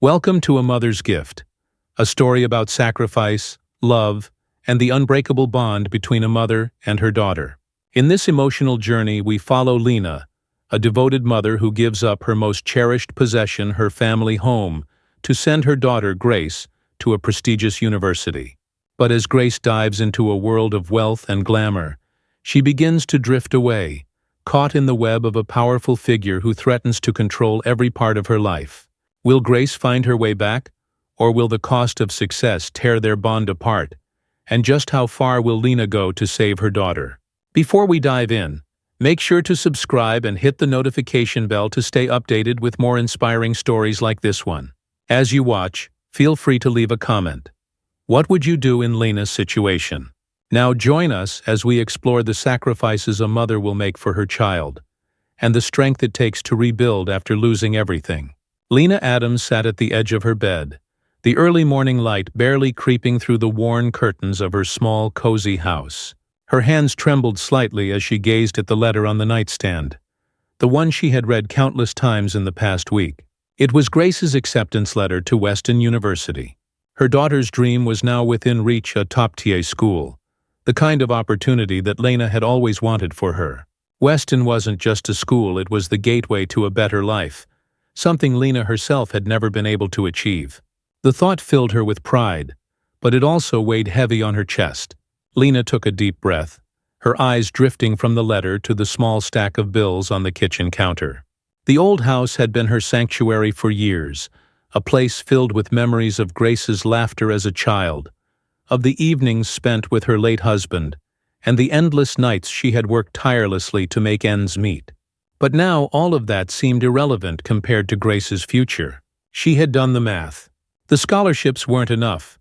Welcome to A Mother's Gift, a story about sacrifice, love, and the unbreakable bond between a mother and her daughter. In this emotional journey, we follow Lena, a devoted mother who gives up her most cherished possession, her family home, to send her daughter, Grace, to a prestigious university. But as Grace dives into a world of wealth and glamour, she begins to drift away, caught in the web of a powerful figure who threatens to control every part of her life. Will Grace find her way back, or will the cost of success tear their bond apart? And just how far will Lena go to save her daughter? Before we dive in, make sure to subscribe and hit the notification bell to stay updated with more inspiring stories like this one. As you watch, feel free to leave a comment. What would you do in Lena's situation? Now join us as we explore the sacrifices a mother will make for her child, and the strength it takes to rebuild after losing everything. Lena Adams sat at the edge of her bed, the early morning light barely creeping through the worn curtains of her small, cozy house. Her hands trembled slightly as she gazed at the letter on the nightstand, the one she had read countless times in the past week. It was Grace's acceptance letter to Weston University. Her daughter's dream was now within reach, a top-tier school, the kind of opportunity that Lena had always wanted for her. Weston wasn't just a school, it was the gateway to a better life, something Lena herself had never been able to achieve. The thought filled her with pride, but it also weighed heavy on her chest. Lena took a deep breath, her eyes drifting from the letter to the small stack of bills on the kitchen counter. The old house had been her sanctuary for years, a place filled with memories of Grace's laughter as a child, of the evenings spent with her late husband, and the endless nights she had worked tirelessly to make ends meet. But now all of that seemed irrelevant compared to Grace's future. She had done the math. The scholarships weren't enough,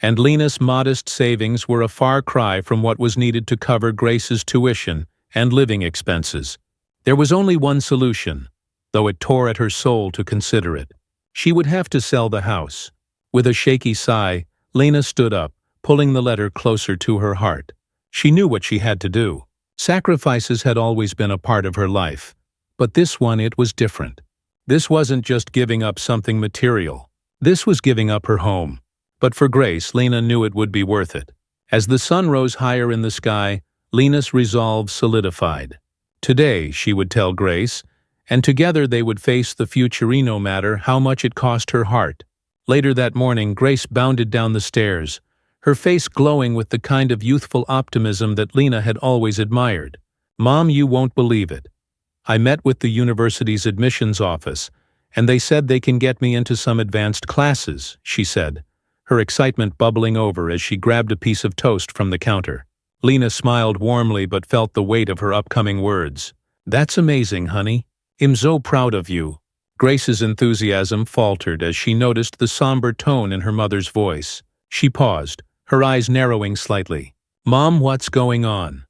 and Lena's modest savings were a far cry from what was needed to cover Grace's tuition and living expenses. There was only one solution, though it tore at her soul to consider it. She would have to sell the house. With a shaky sigh, Lena stood up, pulling the letter closer to her heart. She knew what she had to do. Sacrifices had always been a part of her life. But this one, it was different. This wasn't just giving up something material. This was giving up her home. But for Grace, Lena knew it would be worth it. As the sun rose higher in the sky, Lena's resolve solidified. Today, she would tell Grace, and together they would face the future, no matter how much it cost her heart. Later that morning, Grace bounded down the stairs, her face glowing with the kind of youthful optimism that Lena had always admired. "Mom, you won't believe it. I met with the university's admissions office, and they said they can get me into some advanced classes," she said, her excitement bubbling over as she grabbed a piece of toast from the counter. Lena smiled warmly but felt the weight of her upcoming words. "That's amazing, honey. I'm so proud of you." Grace's enthusiasm faltered as she noticed the somber tone in her mother's voice. She paused, her eyes narrowing slightly. "Mom, what's going on?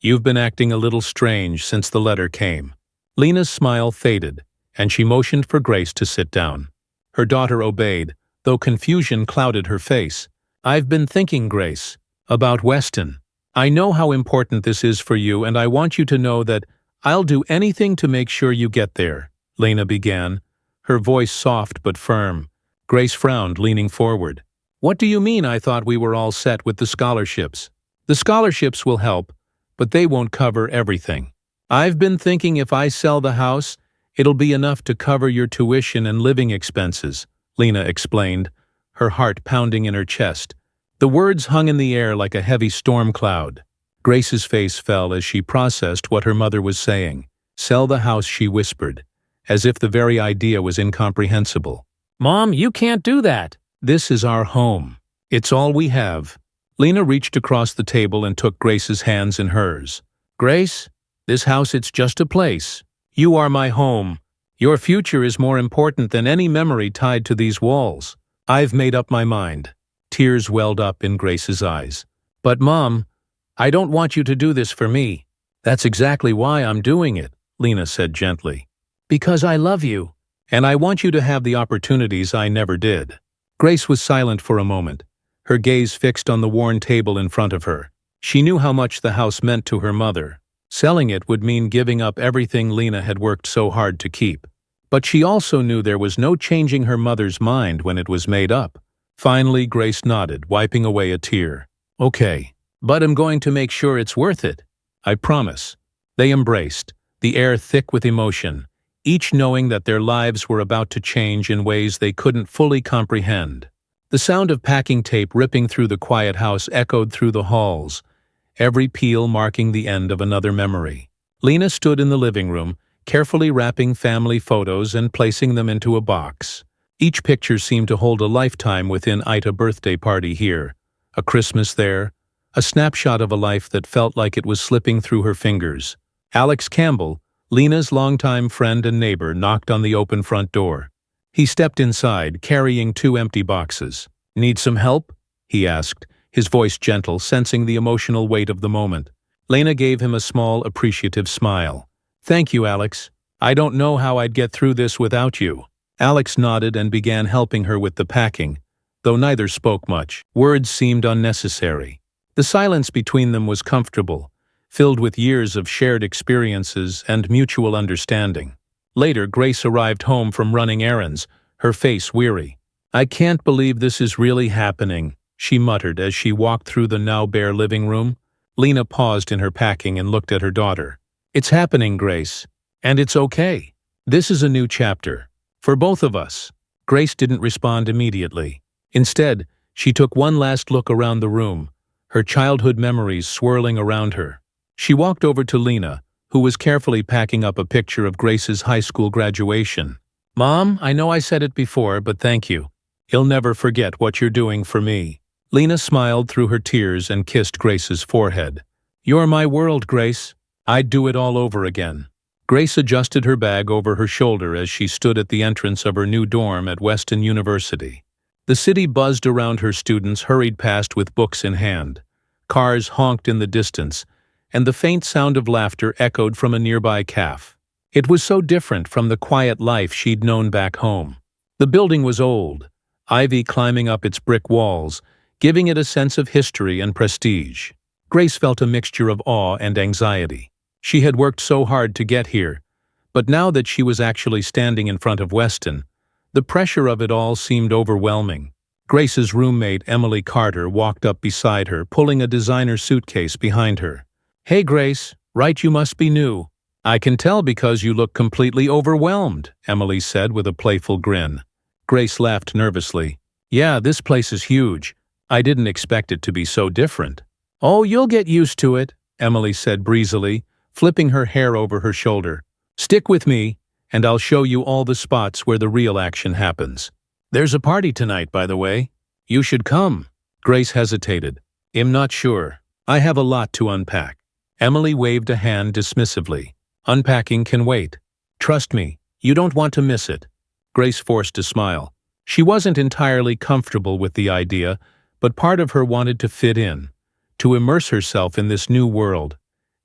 You've been acting a little strange since the letter came." Lena's smile faded, and she motioned for Grace to sit down. Her daughter obeyed, though confusion clouded her face. "I've been thinking, Grace, about Weston. I know how important this is for you, and I want you to know that I'll do anything to make sure you get there," Lena began, her voice soft but firm. Grace frowned, leaning forward. "What do you mean? I thought we were all set with the scholarships." "The scholarships will help, but they won't cover everything. I've been thinking if I sell the house, it'll be enough to cover your tuition and living expenses," Lena explained, her heart pounding in her chest. The words hung in the air like a heavy storm cloud. Grace's face fell as she processed what her mother was saying. "Sell the house," she whispered, as if the very idea was incomprehensible. "Mom, you can't do that. This is our home. It's all we have." Lena reached across the table and took Grace's hands in hers. "Grace, this house, it's just a place. You are my home. Your future is more important than any memory tied to these walls. I've made up my mind." Tears welled up in Grace's eyes. "But Mom, I don't want you to do this for me." "That's exactly why I'm doing it," Lena said gently. "Because I love you, and I want you to have the opportunities I never did." Grace was silent for a moment, her gaze fixed on the worn table in front of her. She knew how much the house meant to her mother. Selling it would mean giving up everything Lena had worked so hard to keep. But she also knew there was no changing her mother's mind when it was made up. Finally, Grace nodded, wiping away a tear. "Okay, but I'm going to make sure it's worth it. I promise." They embraced, the air thick with emotion, each knowing that their lives were about to change in ways they couldn't fully comprehend. The sound of packing tape ripping through the quiet house echoed through the halls, every peel marking the end of another memory. Lena stood in the living room, carefully wrapping family photos and placing them into a box. Each picture seemed to hold a lifetime within it: a birthday party here, a Christmas there, a snapshot of a life that felt like it was slipping through her fingers. Alex Campbell, Lena's longtime friend and neighbor, knocked on the open front door. He stepped inside, carrying 2 empty boxes. "Need some help?" he asked, his voice gentle, sensing the emotional weight of the moment. Lena gave him a small, appreciative smile. "Thank you, Alex. I don't know how I'd get through this without you." Alex nodded and began helping her with the packing, though neither spoke much. Words seemed unnecessary. The silence between them was comfortable, filled with years of shared experiences and mutual understanding. Later, Grace arrived home from running errands, her face weary. "I can't believe this is really happening," she muttered as she walked through the now bare living room. Lena paused in her packing and looked at her daughter. "It's happening, Grace. And it's okay. This is a new chapter. For both of us." Grace didn't respond immediately. Instead, she took one last look around the room, her childhood memories swirling around her. She walked over to Lena, who was carefully packing up a picture of Grace's high school graduation. "Mom, I know I said it before, but thank you. You'll never forget what you're doing for me." Lena smiled through her tears and kissed Grace's forehead. "You're my world, Grace. I'd do it all over again." Grace adjusted her bag over her shoulder as she stood at the entrance of her new dorm at Weston University. The city buzzed around her. Students hurried past with books in hand. Cars honked in the distance, and the faint sound of laughter echoed from a nearby cafe. It was so different from the quiet life she'd known back home. The building was old, ivy climbing up its brick walls, giving it a sense of history and prestige. Grace felt a mixture of awe and anxiety. She had worked so hard to get here, but now that she was actually standing in front of Weston, the pressure of it all seemed overwhelming. Grace's roommate, Emily Carter, walked up beside her, pulling a designer suitcase behind her. "Hey, Grace, right, you must be new." "I can tell because you look completely overwhelmed," Emily said with a playful grin. Grace laughed nervously. "Yeah, this place is huge. I didn't expect it to be so different." "Oh, you'll get used to it," Emily said breezily, flipping her hair over her shoulder. "Stick with me, and I'll show you all the spots where the real action happens. There's a party tonight, by the way. You should come." Grace hesitated. "I'm not sure. I have a lot to unpack." Emily waved a hand dismissively. "Unpacking can wait. Trust me, you don't want to miss it." Grace forced a smile. She wasn't entirely comfortable with the idea, but part of her wanted to fit in, to immerse herself in this new world,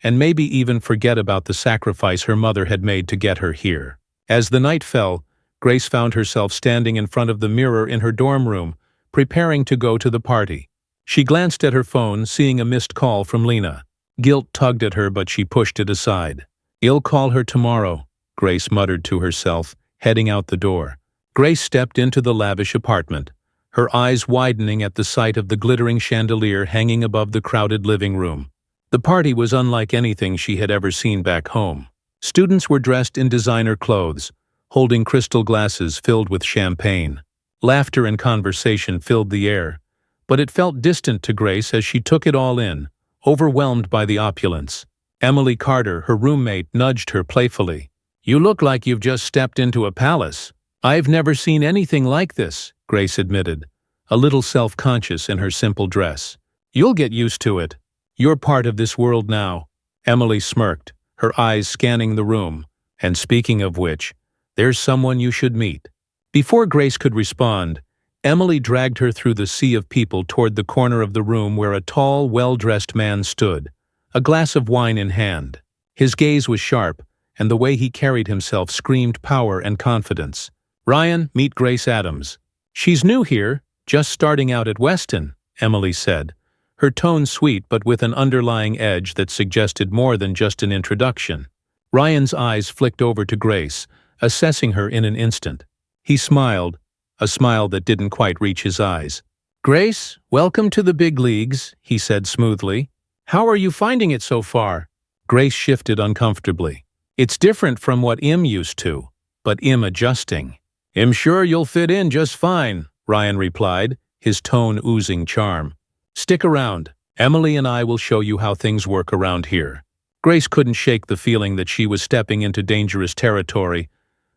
and maybe even forget about the sacrifice her mother had made to get her here. As the night fell, Grace found herself standing in front of the mirror in her dorm room, preparing to go to the party. She glanced at her phone, seeing a missed call from Lena. Guilt tugged at her, but she pushed it aside. "I'll call her tomorrow," Grace muttered to herself, heading out the door. Grace stepped into the lavish apartment, her eyes widening at the sight of the glittering chandelier hanging above the crowded living room. The party was unlike anything she had ever seen back home. Students were dressed in designer clothes, holding crystal glasses filled with champagne. Laughter and conversation filled the air, but it felt distant to Grace as she took it all in, overwhelmed by the opulence. Emily Carter, her roommate, nudged her playfully. "You look like you've just stepped into a palace." "I've never seen anything like this," Grace admitted, a little self-conscious in her simple dress. "You'll get used to it. You're part of this world now." Emily smirked, her eyes scanning the room. "And speaking of which, there's someone you should meet." Before Grace could respond, Emily dragged her through the sea of people toward the corner of the room where a tall, well-dressed man stood, a glass of wine in hand. His gaze was sharp, and the way he carried himself screamed power and confidence. "Ryan, meet Grace Adams." "She's new here, just starting out at Weston," Emily said, her tone sweet but with an underlying edge that suggested more than just an introduction. Ryan's eyes flicked over to Grace, assessing her in an instant. He smiled, a smile that didn't quite reach his eyes. "Grace, welcome to the big leagues," he said smoothly. "How are you finding it so far?" Grace shifted uncomfortably. "It's different from what I'm used to, but I'm adjusting." "I'm sure you'll fit in just fine," Ryan replied, his tone oozing charm. "Stick around. Emily and I will show you how things work around here." Grace couldn't shake the feeling that she was stepping into dangerous territory,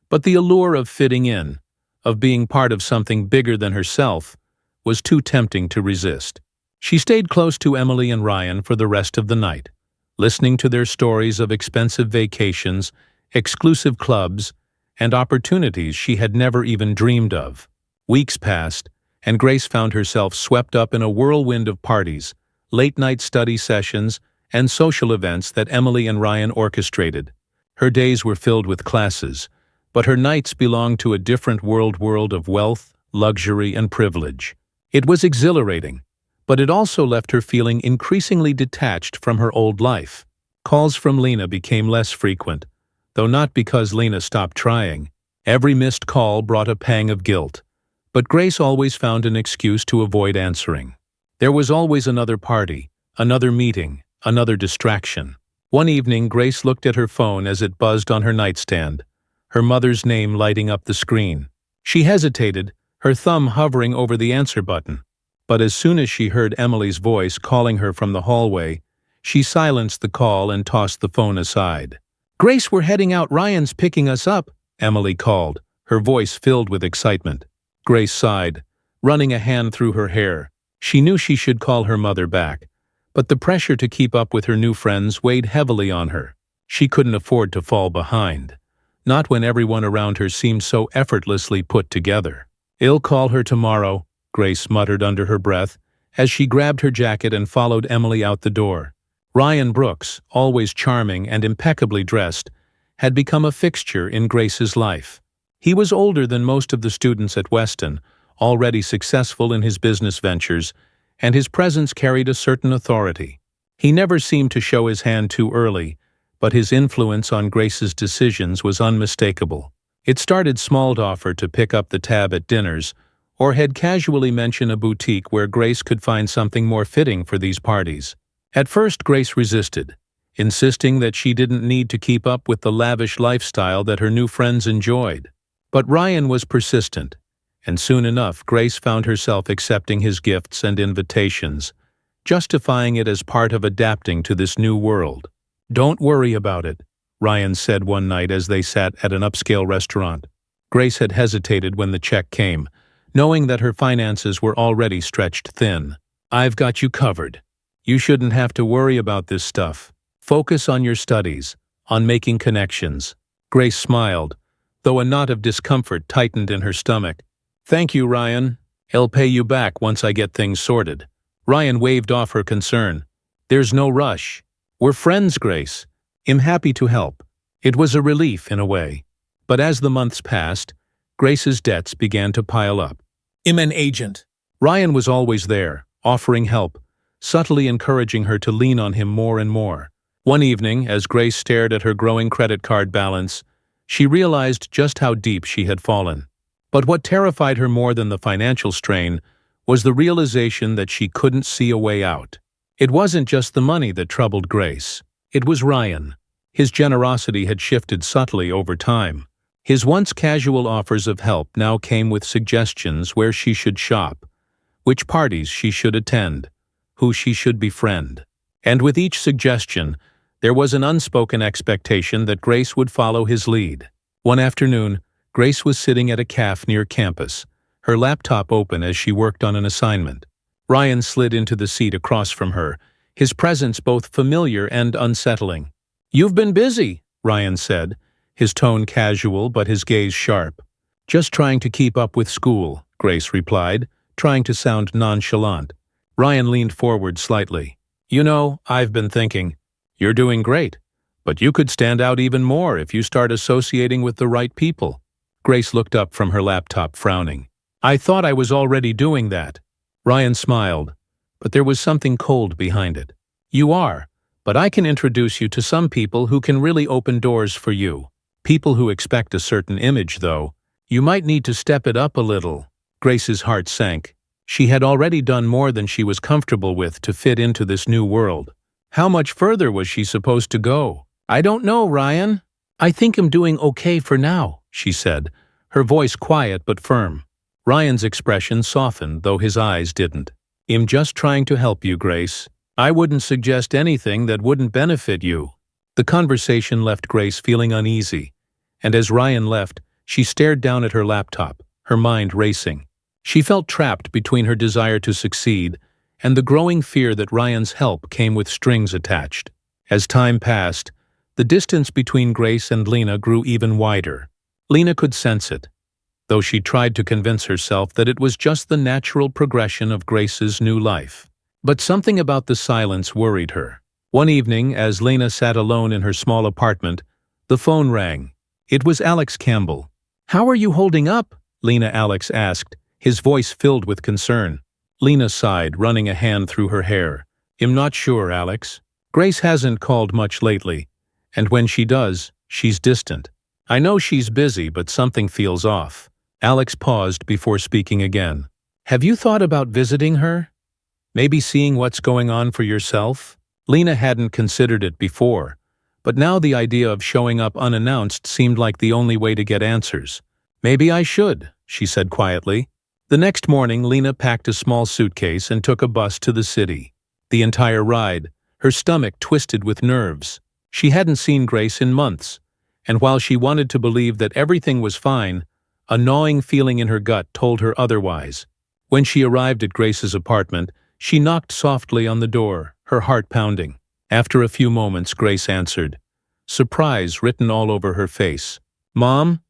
but the allure of fitting in, of being part of something bigger than herself, was too tempting to resist. She stayed close to Emily and Ryan for the rest of the night, listening to their stories of expensive vacations, exclusive clubs, and opportunities she had never even dreamed of. Weeks passed, and Grace found herself swept up in a whirlwind of parties, late-night study sessions, and social events that Emily and Ryan orchestrated. Her days were filled with classes, but her nights belonged to a different world of wealth, luxury, and privilege. It was exhilarating, but it also left her feeling increasingly detached from her old life. Calls from Lena became less frequent, though not because Lena stopped trying. Every missed call brought a pang of guilt, but Grace always found an excuse to avoid answering. There was always another party, another meeting, another distraction. One evening, Grace looked at her phone as it buzzed on her nightstand, her mother's name lighting up the screen. She hesitated, her thumb hovering over the answer button. But as soon as she heard Emily's voice calling her from the hallway, she silenced the call and tossed the phone aside. "Grace, we're heading out. Ryan's picking us up," Emily called, her voice filled with excitement. Grace sighed, running a hand through her hair. She knew she should call her mother back, but the pressure to keep up with her new friends weighed heavily on her. She couldn't afford to fall behind, not when everyone around her seemed so effortlessly put together. "I'll call her tomorrow," Grace muttered under her breath, as she grabbed her jacket and followed Emily out the door. Ryan Brooks, always charming and impeccably dressed, had become a fixture in Grace's life. He was older than most of the students at Weston, already successful in his business ventures, and his presence carried a certain authority. He never seemed to show his hand too early, but his influence on Grace's decisions was unmistakable. It started small to offer to pick up the tab at dinners, or had casually mentioned a boutique where Grace could find something more fitting for these parties. At first, Grace resisted, insisting that she didn't need to keep up with the lavish lifestyle that her new friends enjoyed. But Ryan was persistent, and soon enough Grace found herself accepting his gifts and invitations, justifying it as part of adapting to this new world. "Don't worry about it," Ryan said one night as they sat at an upscale restaurant. Grace had hesitated when the check came, knowing that her finances were already stretched thin. "I've got you covered. You shouldn't have to worry about this stuff. Focus on your studies, on making connections." Grace smiled, though a knot of discomfort tightened in her stomach. "Thank you, Ryan. I'll pay you back once I get things sorted." Ryan waved off her concern. "There's no rush. We're friends, Grace. I'm happy to help." It was a relief in a way. But as the months passed, Grace's debts began to pile up. "I'm an agent." Ryan was always there, offering help, subtly encouraging her to lean on him more and more. One evening, as Grace stared at her growing credit card balance, she realized just how deep she had fallen. But what terrified her more than the financial strain was the realization that she couldn't see a way out. It wasn't just the money that troubled Grace. It was Ryan. His generosity had shifted subtly over time. His once casual offers of help now came with suggestions where she should shop, which parties she should attend, who she should befriend. And with each suggestion, there was an unspoken expectation that Grace would follow his lead. One afternoon, Grace was sitting at a cafe near campus, her laptop open as she worked on an assignment. Ryan slid into the seat across from her, his presence both familiar and unsettling. "You've been busy," Ryan said, his tone casual but his gaze sharp. "Just trying to keep up with school," Grace replied, trying to sound nonchalant. Ryan leaned forward slightly. "You know, I've been thinking, you're doing great, but you could stand out even more if you start associating with the right people." Grace looked up from her laptop, frowning. "I thought I was already doing that." Ryan smiled, but there was something cold behind it. "You are, but I can introduce you to some people who can really open doors for you." People who expect a certain image, though, you might need to step it up a little. Grace's heart sank. She had already done more than she was comfortable with to fit into this new world. How much further was she supposed to go? I don't know, Ryan. I think I'm doing okay for now, she said, her voice quiet but firm. Ryan's expression softened, though his eyes didn't. I'm just trying to help you, Grace. I wouldn't suggest anything that wouldn't benefit you. The conversation left Grace feeling uneasy, and as Ryan left, she stared down at her laptop, her mind racing. She felt trapped between her desire to succeed and the growing fear that Ryan's help came with strings attached. As time passed, the distance between Grace and Lena grew even wider. Lena could sense it, though she tried to convince herself that it was just the natural progression of Grace's new life. But something about the silence worried her. One evening, as Lena sat alone in her small apartment, the phone rang. It was Alex Campbell. "How are you holding up?" Alex asked, his voice filled with concern. Lena sighed, running a hand through her hair. "I'm not sure, Alex. Grace hasn't called much lately, and when she does, she's distant. I know she's busy, but something feels off." Alex paused before speaking again. "Have you thought about visiting her? Maybe seeing what's going on for yourself?" Lena hadn't considered it before, but now the idea of showing up unannounced seemed like the only way to get answers. "Maybe I should," she said quietly. The next morning, Lena packed a small suitcase and took a bus to the city. The entire ride, her stomach twisted with nerves. She hadn't seen Grace in months, and while she wanted to believe that everything was fine, a gnawing feeling in her gut told her otherwise. When she arrived at Grace's apartment, she knocked softly on the door, her heart pounding. After a few moments, Grace answered, surprise written all over her face. "Mom,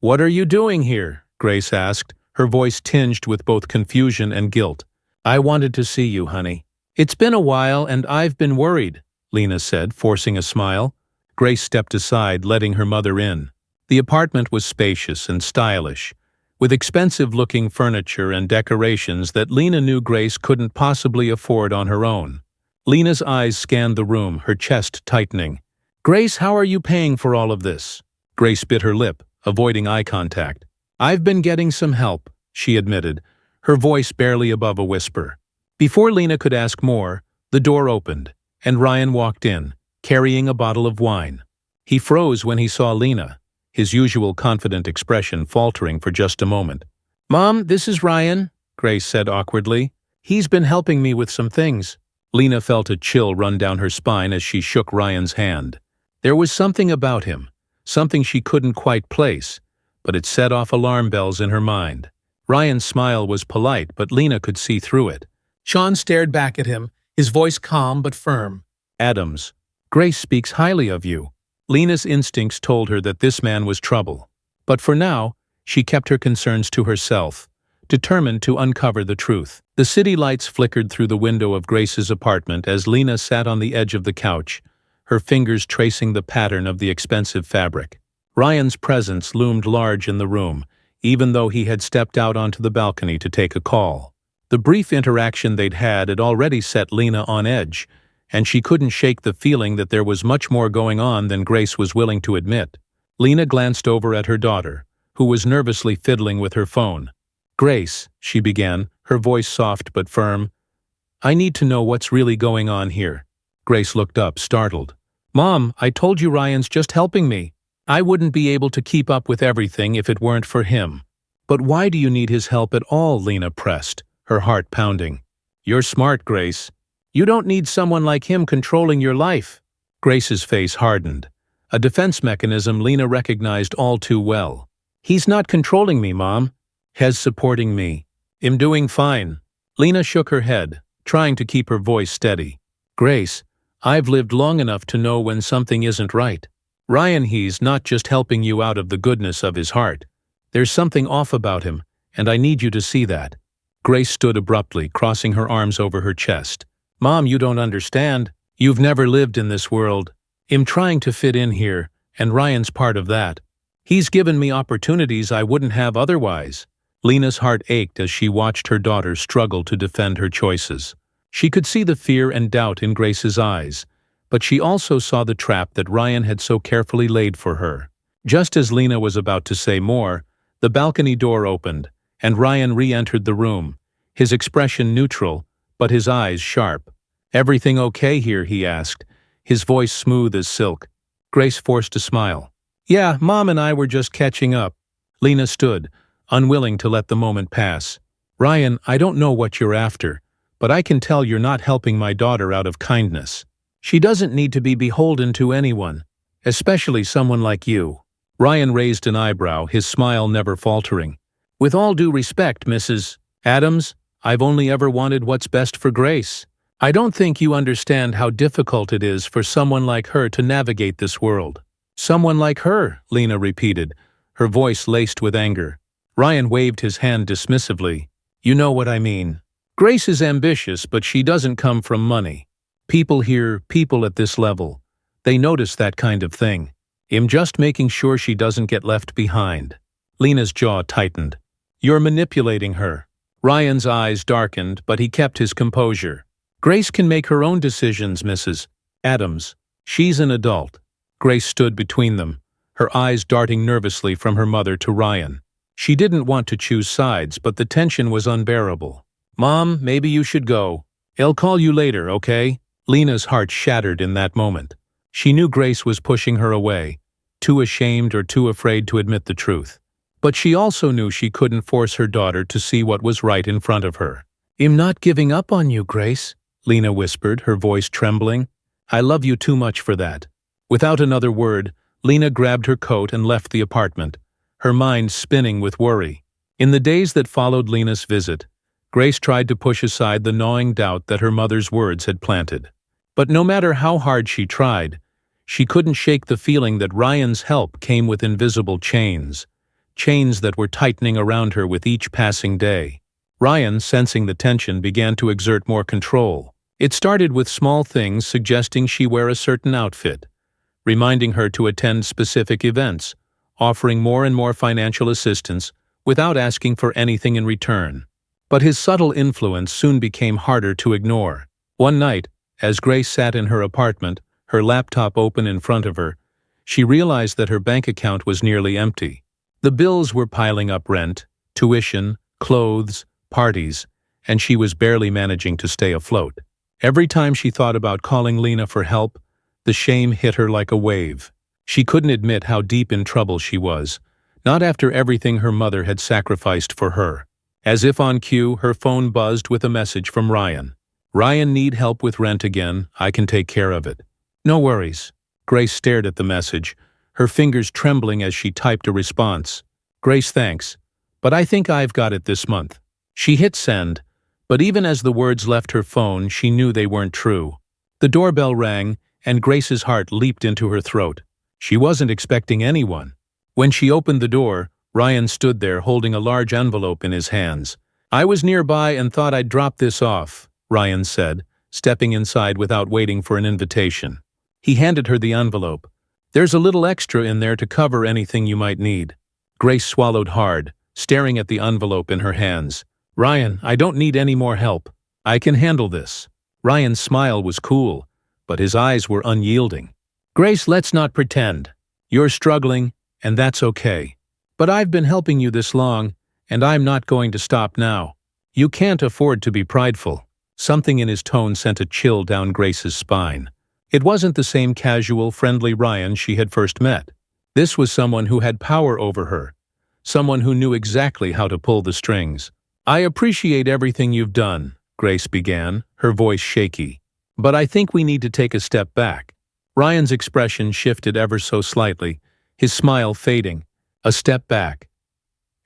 what are you doing here?" Grace asked, her voice tinged with both confusion and guilt. "I wanted to see you, honey." "It's been a while and I've been worried," Lena said, forcing a smile. Grace stepped aside, letting her mother in. The apartment was spacious and stylish, with expensive-looking furniture and decorations that Lena knew Grace couldn't possibly afford on her own. Lena's eyes scanned the room, her chest tightening. "Grace, how are you paying for all of this?" Grace bit her lip, avoiding eye contact. "I've been getting some help," she admitted, her voice barely above a whisper. Before Lena could ask more, the door opened, and Ryan walked in, carrying a bottle of wine. He froze when he saw Lena, his usual confident expression faltering for just a moment. "Mom, this is Ryan," Grace said awkwardly. "He's been helping me with some things." Lena felt a chill run down her spine as she shook Ryan's hand. There was something about him, something she couldn't quite place, but it set off alarm bells in her mind. Ryan's smile was polite, but Lena could see through it. Sean stared back at him, his voice calm but firm. "Adams, Grace speaks highly of you." Lena's instincts told her that this man was trouble. But for now, she kept her concerns to herself, determined to uncover the truth. The city lights flickered through the window of Grace's apartment as Lena sat on the edge of the couch, her fingers tracing the pattern of the expensive fabric. Ryan's presence loomed large in the room, even though he had stepped out onto the balcony to take a call. The brief interaction they'd had already set Lena on edge, and she couldn't shake the feeling that there was much more going on than Grace was willing to admit. Lena glanced over at her daughter, who was nervously fiddling with her phone. "Grace," she began, her voice soft but firm, "I need to know what's really going on here." Grace looked up, startled. "Mom, I told you Ryan's just helping me. I wouldn't be able to keep up with everything if it weren't for him." "But why do you need his help at all?" Lena pressed, her heart pounding. "You're smart, Grace. You don't need someone like him controlling your life." Grace's face hardened, a defense mechanism Lena recognized all too well. "He's not controlling me, Mom. He's supporting me. I'm doing fine." Lena shook her head, trying to keep her voice steady. "Grace, I've lived long enough to know when something isn't right. Ryan, he's not just helping you out of the goodness of his heart. There's something off about him, and I need you to see that." Grace stood abruptly, crossing her arms over her chest. "Mom, you don't understand. You've never lived in this world. I'm trying to fit in here, and Ryan's part of that. He's given me opportunities I wouldn't have otherwise." Lena's heart ached as she watched her daughter struggle to defend her choices. She could see the fear and doubt in Grace's eyes, but she also saw the trap that Ryan had so carefully laid for her. Just as Lena was about to say more, the balcony door opened, and Ryan re-entered the room, his expression neutral, but his eyes sharp. "Everything okay here?" he asked, his voice smooth as silk. Grace forced a smile. "Yeah, Mom and I were just catching up." Lena stood, unwilling to let the moment pass. "Ryan, I don't know what you're after, but I can tell you're not helping my daughter out of kindness. She doesn't need to be beholden to anyone, especially someone like you." Ryan raised an eyebrow, his smile never faltering. "With all due respect, Mrs. Adams, I've only ever wanted what's best for Grace. I don't think you understand how difficult it is for someone like her to navigate this world." "Someone like her," Lena repeated, her voice laced with anger. Ryan waved his hand dismissively. "You know what I mean. Grace is ambitious, but she doesn't come from money. People here, people at this level, they notice that kind of thing. I'm just making sure she doesn't get left behind." Lena's jaw tightened. "You're manipulating her." Ryan's eyes darkened, but he kept his composure. "Grace can make her own decisions, Mrs. Adams. She's an adult." Grace stood between them, her eyes darting nervously from her mother to Ryan. She didn't want to choose sides, but the tension was unbearable. "Mom, maybe you should go. I'll call you later, okay?" Lena's heart shattered in that moment. She knew Grace was pushing her away, too ashamed or too afraid to admit the truth. But she also knew she couldn't force her daughter to see what was right in front of her. "I'm not giving up on you, Grace," Lena whispered, her voice trembling. "I love you too much for that." Without another word, Lena grabbed her coat and left the apartment, her mind spinning with worry. In the days that followed Lena's visit, Grace tried to push aside the gnawing doubt that her mother's words had planted. But no matter how hard she tried, she couldn't shake the feeling that Ryan's help came with invisible chains that were tightening around her with each passing day. Ryan, sensing the tension, began to exert more control. It started with small things suggesting she wear a certain outfit, reminding her to attend specific events, offering more and more financial assistance without asking for anything in return. But his subtle influence soon became harder to ignore. One night, as Grace sat in her apartment, her laptop open in front of her, she realized that her bank account was nearly empty. The bills were piling up: rent, tuition, clothes, parties, and she was barely managing to stay afloat. Every time she thought about calling Lena for help, the shame hit her like a wave. She couldn't admit how deep in trouble she was, not after everything her mother had sacrificed for her. As if on cue, her phone buzzed with a message from Ryan. "Ryan, need help with rent again. I can take care of it." "No worries." Grace stared at the message, her fingers trembling as she typed a response. "Grace, thanks, but I think I've got it this month." She hit send, but even as the words left her phone, she knew they weren't true. The doorbell rang, and Grace's heart leaped into her throat. She wasn't expecting anyone. When she opened the door, Ryan stood there holding a large envelope in his hands. "I was nearby and thought I'd drop this off," Ryan said, stepping inside without waiting for an invitation. He handed her the envelope. "There's a little extra in there to cover anything you might need." Grace swallowed hard, staring at the envelope in her hands. "Ryan, I don't need any more help. I can handle this." Ryan's smile was cool, but his eyes were unyielding. "Grace, let's not pretend. You're struggling, and that's okay. But I've been helping you this long, and I'm not going to stop now. You can't afford to be prideful." Something in his tone sent a chill down Grace's spine. It wasn't the same casual, friendly Ryan she had first met. This was someone who had power over her, someone who knew exactly how to pull the strings. "I appreciate everything you've done," Grace began, her voice shaky. "But I think we need to take a step back." Ryan's expression shifted ever so slightly, his smile fading. "A step back.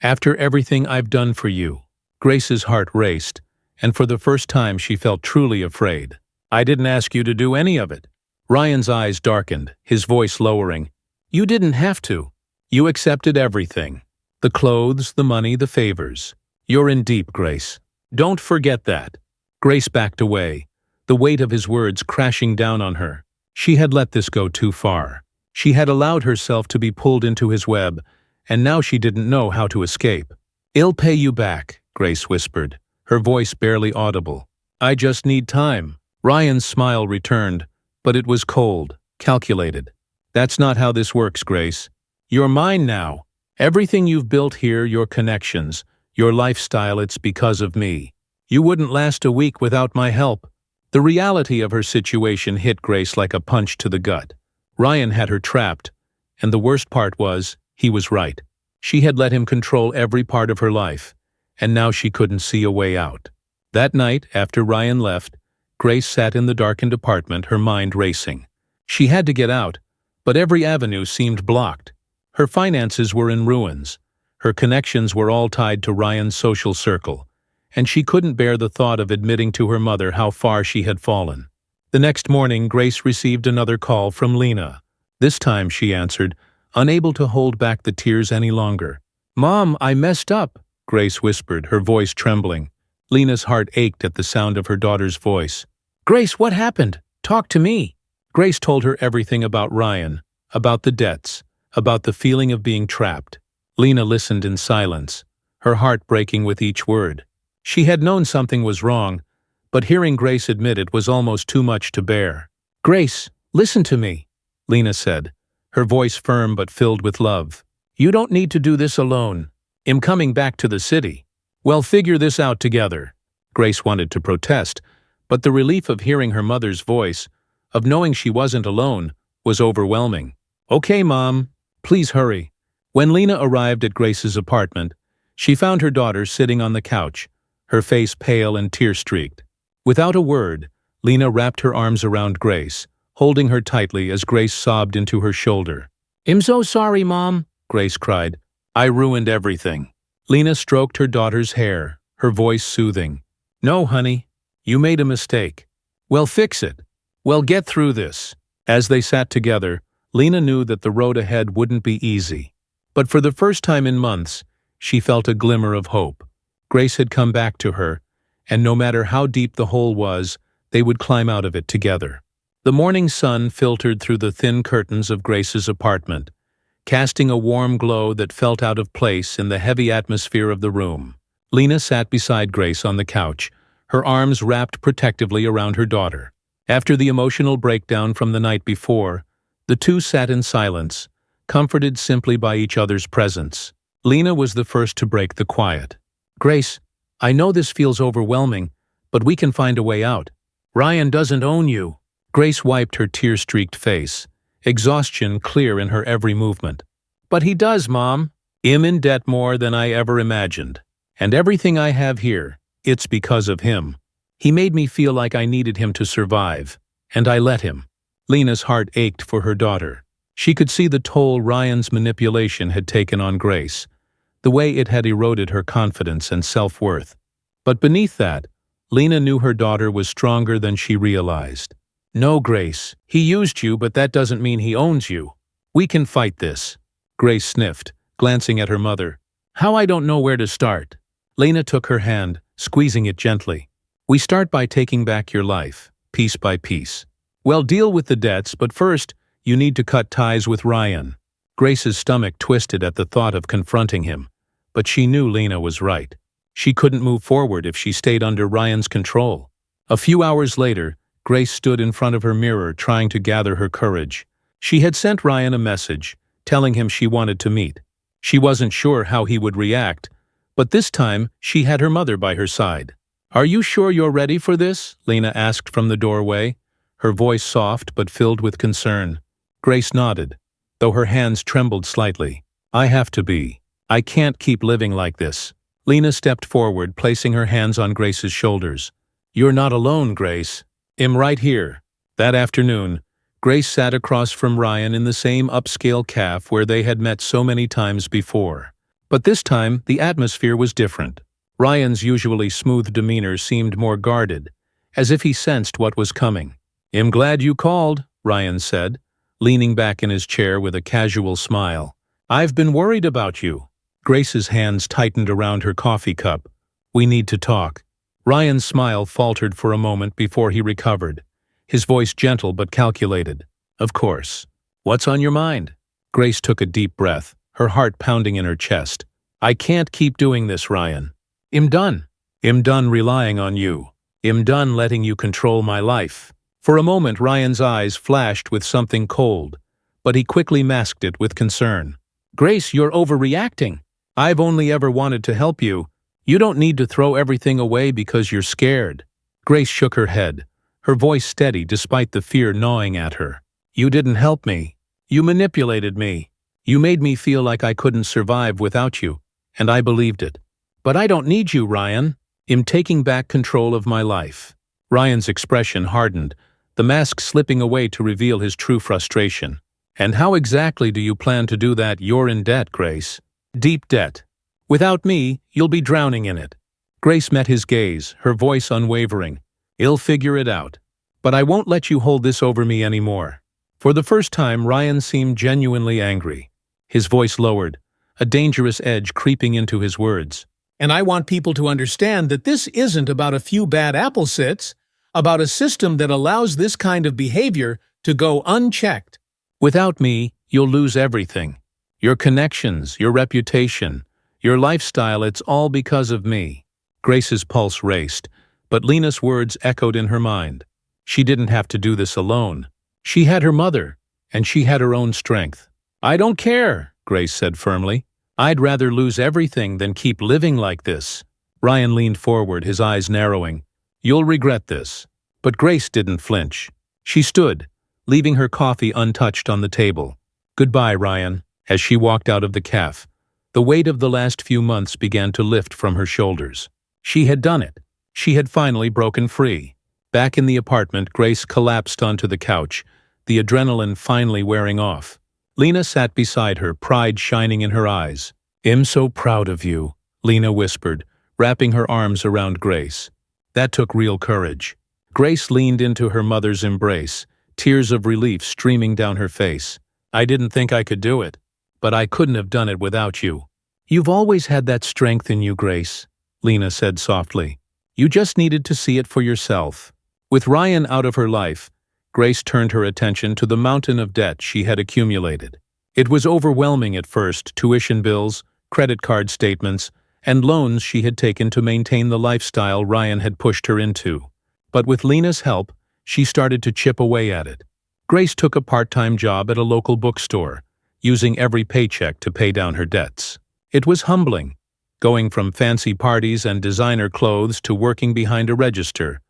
After everything I've done for you." Grace's heart raced, and for the first time she felt truly afraid. "I didn't ask you to do any of it." Ryan's eyes darkened, his voice lowering. "You didn't have to. You accepted everything. The clothes, the money, the favors. You're in deep, Grace. Don't forget that." Grace backed away, the weight of his words crashing down on her. She had let this go too far. She had allowed herself to be pulled into his web, and now she didn't know how to escape. "I'll pay you back," Grace whispered, her voice barely audible. "I just need time." Ryan's smile returned, but it was cold, calculated. "That's not how this works, Grace. You're mine now. Everything you've built here, your connections, your lifestyle, it's because of me. You wouldn't last a week without my help." The reality of her situation hit Grace like a punch to the gut. Ryan had her trapped, and the worst part was, he was right. She had let him control every part of her life, and now she couldn't see a way out. That night, after Ryan left, Grace sat in the darkened apartment, her mind racing. She had to get out, but every avenue seemed blocked. Her finances were in ruins. Her connections were all tied to Ryan's social circle, and she couldn't bear the thought of admitting to her mother how far she had fallen. The next morning, Grace received another call from Lena. This time she answered, unable to hold back the tears any longer. "Mom, I messed up," Grace whispered, her voice trembling. Lena's heart ached at the sound of her daughter's voice. "Grace, what happened? Talk to me." Grace told her everything about Ryan, about the debts, about the feeling of being trapped. Lena listened in silence, her heart breaking with each word. She had known something was wrong, but hearing Grace admit it was almost too much to bear. "Grace, listen to me," Lena said, her voice firm but filled with love. "You don't need to do this alone. I'm coming back to the city. We'll figure this out together." Grace wanted to protest, but the relief of hearing her mother's voice, of knowing she wasn't alone, was overwhelming. "Okay, Mom, please hurry." When Lena arrived at Grace's apartment, she found her daughter sitting on the couch, her face pale and tear-streaked. Without a word, Lena wrapped her arms around Grace, holding her tightly as Grace sobbed into her shoulder. "I'm so sorry, Mom," Grace cried. "I ruined everything." Lena stroked her daughter's hair, her voice soothing. "No, honey, you made a mistake. We'll fix it. We'll get through this." As they sat together, Lena knew that the road ahead wouldn't be easy. But for the first time in months, she felt a glimmer of hope. Grace had come back to her, and no matter how deep the hole was, they would climb out of it together. The morning sun filtered through the thin curtains of Grace's apartment, casting a warm glow that felt out of place in the heavy atmosphere of the room. Lena sat beside Grace on the couch, her arms wrapped protectively around her daughter. After the emotional breakdown from the night before, the two sat in silence, comforted simply by each other's presence. Lena was the first to break the quiet. "Grace, I know this feels overwhelming, but we can find a way out. Ryan doesn't own you." Grace wiped her tear-streaked face, exhaustion clear in her every movement. "But he does, Mom. I'm in debt more than I ever imagined. And everything I have here, it's because of him. He made me feel like I needed him to survive, and I let him." Lena's heart ached for her daughter. She could see the toll Ryan's manipulation had taken on Grace, the way it had eroded her confidence and self-worth. But beneath that, Lena knew her daughter was stronger than she realized. "No, Grace, he used you, but that doesn't mean he owns you. We can fight this." Grace sniffed, glancing at her mother. "How? I don't know where to start." Lena took her hand, squeezing it gently. "We start by taking back your life, piece by piece. We'll deal with the debts, but first, you need to cut ties with Ryan." Grace's stomach twisted at the thought of confronting him, but she knew Lena was right. She couldn't move forward if she stayed under Ryan's control. A few hours later, Grace stood in front of her mirror trying to gather her courage. She had sent Ryan a message, telling him she wanted to meet. She wasn't sure how he would react, but this time she had her mother by her side. "Are you sure you're ready for this?" Lena asked from the doorway, her voice soft but filled with concern. Grace nodded, though her hands trembled slightly. "I have to be. I can't keep living like this." Lena stepped forward, placing her hands on Grace's shoulders. "You're not alone, Grace. I'm right here." That afternoon, Grace sat across from Ryan in the same upscale cafe where they had met so many times before. But this time, the atmosphere was different. Ryan's usually smooth demeanor seemed more guarded, as if he sensed what was coming. "I'm glad you called," Ryan said, leaning back in his chair with a casual smile. "I've been worried about you." Grace's hands tightened around her coffee cup. "We need to talk." Ryan's smile faltered for a moment before he recovered, his voice gentle but calculated. "Of course. What's on your mind?" Grace took a deep breath, her heart pounding in her chest. "I can't keep doing this, Ryan. I'm done. I'm done relying on you. I'm done letting you control my life." For a moment, Ryan's eyes flashed with something cold, but he quickly masked it with concern. Grace, you're overreacting. I've only ever wanted to help you. You don't need to throw everything away because you're scared. Grace shook her head, her voice steady despite the fear gnawing at her. You didn't help me. You manipulated me. You made me feel like I couldn't survive without you, and I believed it. But I don't need you, Ryan. I'm taking back control of my life. Ryan's expression hardened, the mask slipping away to reveal his true frustration. And how exactly do you plan to do that? You're in debt, Grace. Deep debt. Without me, you'll be drowning in it. Grace met his gaze, her voice unwavering. I'll figure it out. But I won't let you hold this over me anymore. For the first time, Ryan seemed genuinely angry. His voice lowered, a dangerous edge creeping into his words. And I want people to understand that this isn't about a few bad apple sits, about a system that allows this kind of behavior to go unchecked. Without me, you'll lose everything. Your connections, your reputation, your lifestyle, it's all because of me. Grace's pulse raced, but Lena's words echoed in her mind. She didn't have to do this alone. She had her mother, and she had her own strength. I don't care, Grace said firmly. I'd rather lose everything than keep living like this. Ryan leaned forward, his eyes narrowing. You'll regret this. But Grace didn't flinch. She stood, leaving her coffee untouched on the table. Goodbye, Ryan. As she walked out of the cafe, the weight of the last few months began to lift from her shoulders. She had done it. She had finally broken free. Back in the apartment, Grace collapsed onto the couch, the adrenaline finally wearing off. Lena sat beside her, pride shining in her eyes. I'm so proud of you, Lena whispered, wrapping her arms around Grace. That took real courage. Grace leaned into her mother's embrace, tears of relief streaming down her face. I didn't think I could do it, but I couldn't have done it without you. You've always had that strength in you, Grace, Lena said softly. You just needed to see it for yourself. With Ryan out of her life, Grace turned her attention to the mountain of debt she had accumulated. It was overwhelming at first, tuition bills, credit card statements, and loans she had taken to maintain the lifestyle Ryan had pushed her into. But with Lena's help, she started to chip away at it. Grace took a part-time job at a local bookstore, using every paycheck to pay down her debts. It was humbling, going from fancy parties and designer clothes to working behind a register.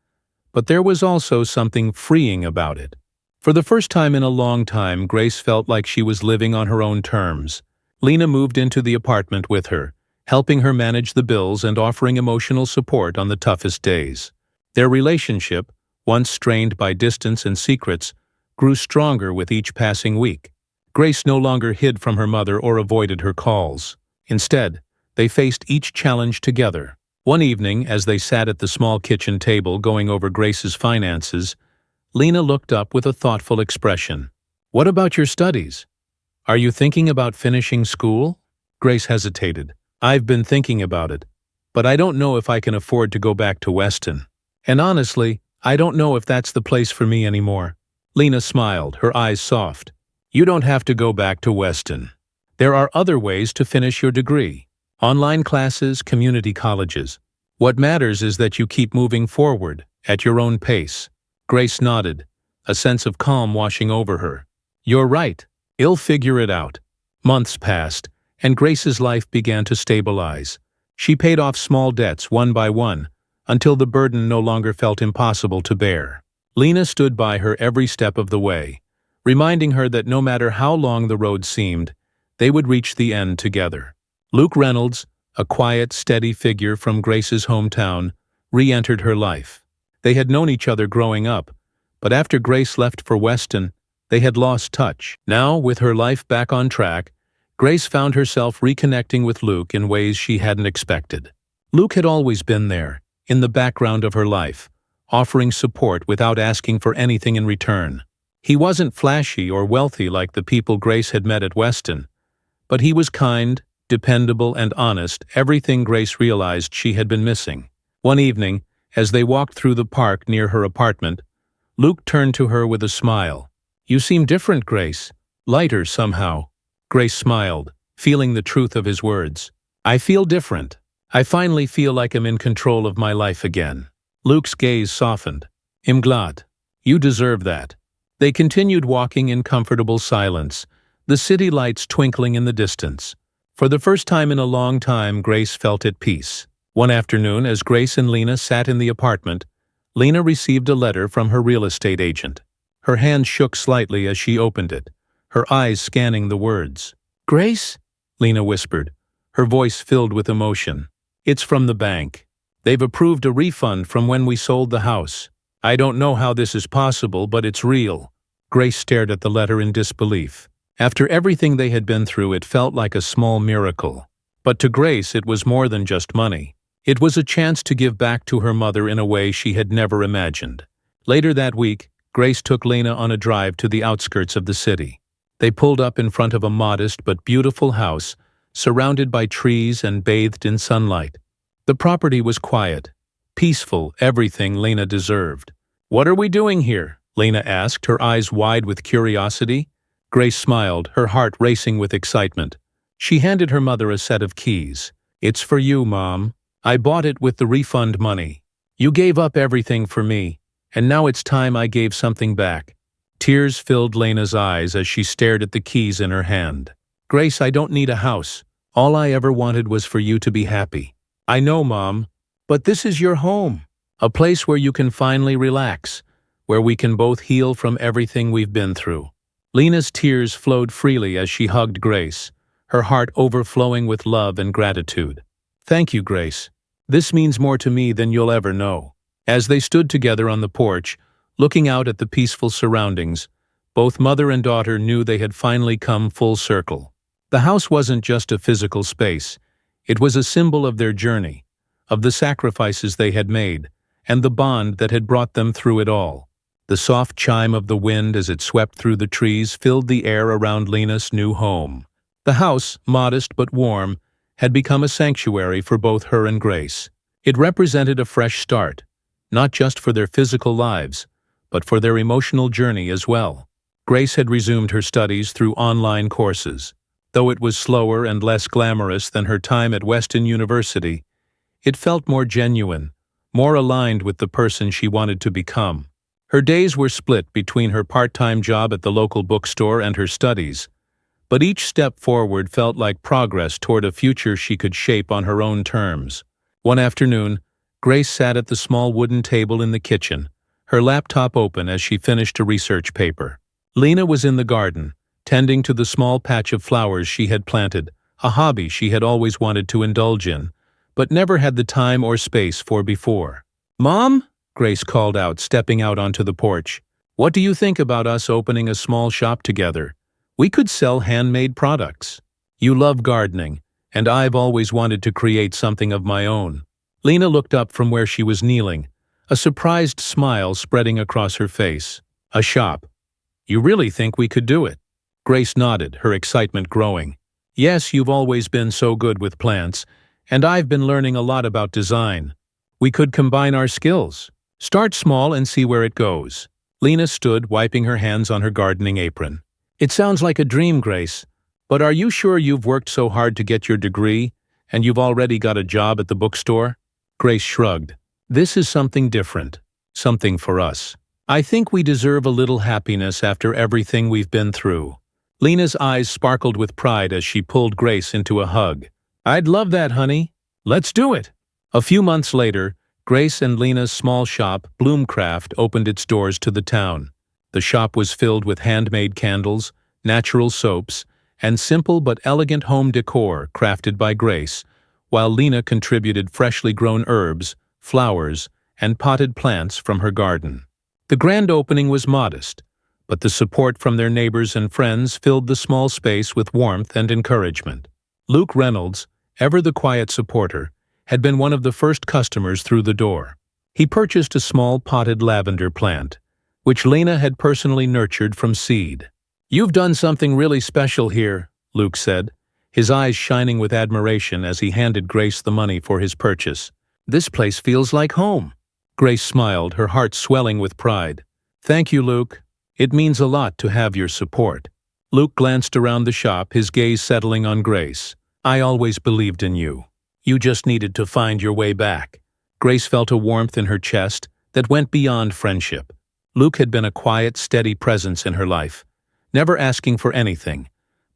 But there was also something freeing about it. For the first time in a long time, Grace felt like she was living on her own terms. Lena moved into the apartment with her, helping her manage the bills and offering emotional support on the toughest days. Their relationship, once strained by distance and secrets, grew stronger with each passing week. Grace no longer hid from her mother or avoided her calls. Instead, they faced each challenge together. One evening, as they sat at the small kitchen table going over Grace's finances, Lena looked up with a thoughtful expression. What about your studies? Are you thinking about finishing school? Grace hesitated. I've been thinking about it, but I don't know if I can afford to go back to Weston. And honestly, I don't know if that's the place for me anymore. Lena smiled, her eyes soft. You don't have to go back to Weston. There are other ways to finish your degree. Online classes, community colleges. What matters is that you keep moving forward, at your own pace. Grace nodded, a sense of calm washing over her. You're right. I'll figure it out. Months passed, and Grace's life began to stabilize. She paid off small debts one by one, until the burden no longer felt impossible to bear. Lena stood by her every step of the way, reminding her that no matter how long the road seemed, they would reach the end together. Luke Reynolds, a quiet, steady figure from Grace's hometown, re-entered her life. They had known each other growing up, but after Grace left for Weston, they had lost touch. Now, with her life back on track, Grace found herself reconnecting with Luke in ways she hadn't expected. Luke had always been there, in the background of her life, offering support without asking for anything in return. He wasn't flashy or wealthy like the people Grace had met at Weston, but he was kind, dependable, and honest, everything Grace realized she had been missing. One evening, as they walked through the park near her apartment, Luke turned to her with a smile. You seem different, Grace. Lighter somehow. Grace smiled, feeling the truth of his words. I feel different. I finally feel like I'm in control of my life again. Luke's gaze softened. I'm glad. You deserve that. They continued walking in comfortable silence, the city lights twinkling in the distance. For the first time in a long time, Grace felt at peace. One afternoon, as Grace and Lena sat in the apartment, Lena received a letter from her real estate agent. Her hand shook slightly as she opened it, her eyes scanning the words. "Grace?" Lena whispered, her voice filled with emotion. "It's from the bank. They've approved a refund from when we sold the house. I don't know how this is possible, but it's real." Grace stared at the letter in disbelief. After everything they had been through, it felt like a small miracle. But to Grace, it was more than just money. It was a chance to give back to her mother in a way she had never imagined. Later that week, Grace took Lena on a drive to the outskirts of the city. They pulled up in front of a modest but beautiful house, surrounded by trees and bathed in sunlight. The property was quiet, peaceful, everything Lena deserved. "What are we doing here?" Lena asked, her eyes wide with curiosity. Grace smiled, her heart racing with excitement. She handed her mother a set of keys. "It's for you, Mom. I bought it with the refund money. You gave up everything for me, and now it's time I gave something back." Tears filled Lena's eyes as she stared at the keys in her hand. "Grace, I don't need a house. All I ever wanted was for you to be happy." "I know, Mom, but this is your home. A place where you can finally relax, where we can both heal from everything we've been through." Lena's tears flowed freely as she hugged Grace, her heart overflowing with love and gratitude. "Thank you, Grace. This means more to me than you'll ever know." As they stood together on the porch, looking out at the peaceful surroundings, both mother and daughter knew they had finally come full circle. The house wasn't just a physical space. It was a symbol of their journey, of the sacrifices they had made, and the bond that had brought them through it all. The soft chime of the wind as it swept through the trees filled the air around Lena's new home. The house, modest but warm, had become a sanctuary for both her and Grace. It represented a fresh start, not just for their physical lives, but for their emotional journey as well. Grace had resumed her studies through online courses. Though it was slower and less glamorous than her time at Weston University, it felt more genuine, more aligned with the person she wanted to become. Her days were split between her part-time job at the local bookstore and her studies, but each step forward felt like progress toward a future she could shape on her own terms. One afternoon, Grace sat at the small wooden table in the kitchen, her laptop open as she finished a research paper. Lena was in the garden, tending to the small patch of flowers she had planted, a hobby she had always wanted to indulge in, but never had the time or space for before. "Mom?" Grace called out, stepping out onto the porch. "What do you think about us opening a small shop together? We could sell handmade products. You love gardening, and I've always wanted to create something of my own." Lena looked up from where she was kneeling, a surprised smile spreading across her face. "A shop? You really think we could do it?" Grace nodded, her excitement growing. "Yes, you've always been so good with plants, and I've been learning a lot about design. We could combine our skills. Start small and see where it goes." Lena stood, wiping her hands on her gardening apron. "It sounds like a dream, Grace, but are you sure you've worked so hard to get your degree, and you've already got a job at the bookstore?" Grace shrugged. "This is something different, something for us. I think we deserve a little happiness after everything we've been through." Lena's eyes sparkled with pride as she pulled Grace into a hug. "I'd love that, honey. Let's do it." A few months later, Grace and Lena's small shop, Bloomcraft, opened its doors to the town. The shop was filled with handmade candles, natural soaps, and simple but elegant home decor crafted by Grace, while Lena contributed freshly grown herbs, flowers, and potted plants from her garden. The grand opening was modest, but the support from their neighbors and friends filled the small space with warmth and encouragement. Luke Reynolds, ever the quiet supporter, had been one of the first customers through the door. He purchased a small potted lavender plant, which Lena had personally nurtured from seed. "You've done something really special here," Luke said, his eyes shining with admiration as he handed Grace the money for his purchase. "This place feels like home." Grace smiled, her heart swelling with pride. "Thank you, Luke. It means a lot to have your support." Luke glanced around the shop, his gaze settling on Grace. "I always believed in you. You just needed to find your way back." Grace felt a warmth in her chest that went beyond friendship. Luke had been a quiet, steady presence in her life, never asking for anything,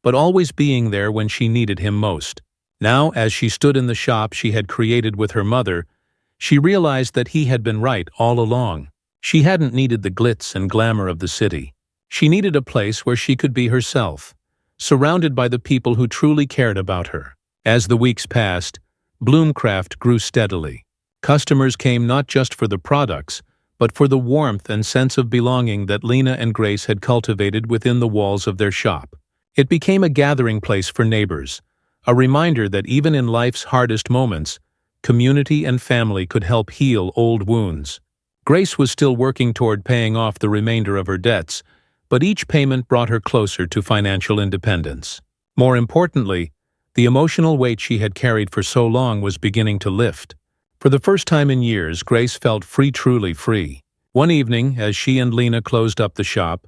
but always being there when she needed him most. Now, as she stood in the shop she had created with her mother, she realized that he had been right all along. She hadn't needed the glitz and glamour of the city. She needed a place where she could be herself, surrounded by the people who truly cared about her. As the weeks passed, Bloomcraft grew steadily. Customers came not just for the products, but for the warmth and sense of belonging that Lena and Grace had cultivated within the walls of their shop. It became a gathering place for neighbors, a reminder that even in life's hardest moments, community and family could help heal old wounds. Grace was still working toward paying off the remainder of her debts, but each payment brought her closer to financial independence. More importantly, the emotional weight she had carried for so long was beginning to lift. For the first time in years, Grace felt free, truly free. One evening, as she and Lena closed up the shop,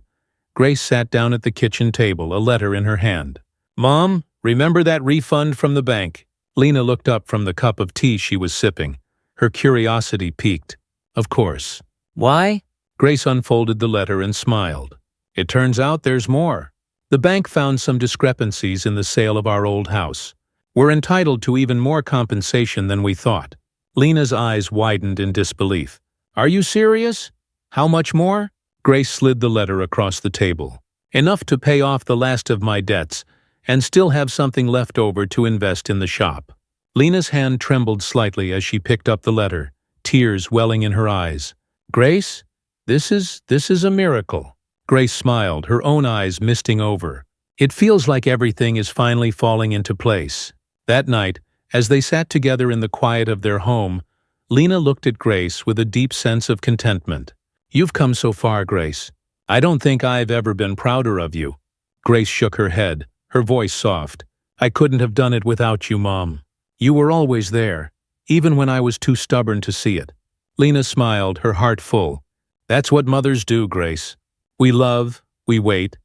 Grace sat down at the kitchen table, a letter in her hand. "Mom, remember that refund from the bank?" Lena looked up from the cup of tea she was sipping. Her curiosity piqued. "Of course." Why? Grace unfolded the letter and smiled. "It turns out there's more. The bank found some discrepancies in the sale of our old house. We're entitled to even more compensation than we thought." Lena's eyes widened in disbelief. "Are you serious? How much more?" Grace slid the letter across the table. "Enough to pay off the last of my debts, and still have something left over to invest in the shop." Lena's hand trembled slightly as she picked up the letter, tears welling in her eyes. "Grace, this is a miracle." Grace smiled, her own eyes misting over. "It feels like everything is finally falling into place." That night, as they sat together in the quiet of their home, Lena looked at Grace with a deep sense of contentment. "You've come so far, Grace. I don't think I've ever been prouder of you." Grace shook her head, her voice soft. "I couldn't have done it without you, Mom. You were always there, even when I was too stubborn to see it." Lena smiled, her heart full. "That's what mothers do, Grace. We love, we wait,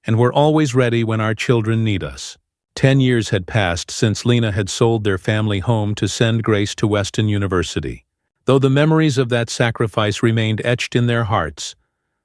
and we're always ready when our children need us." 10 years had passed since Lena had sold their family home to send Grace to Weston University. Though the memories of that sacrifice remained etched in their hearts,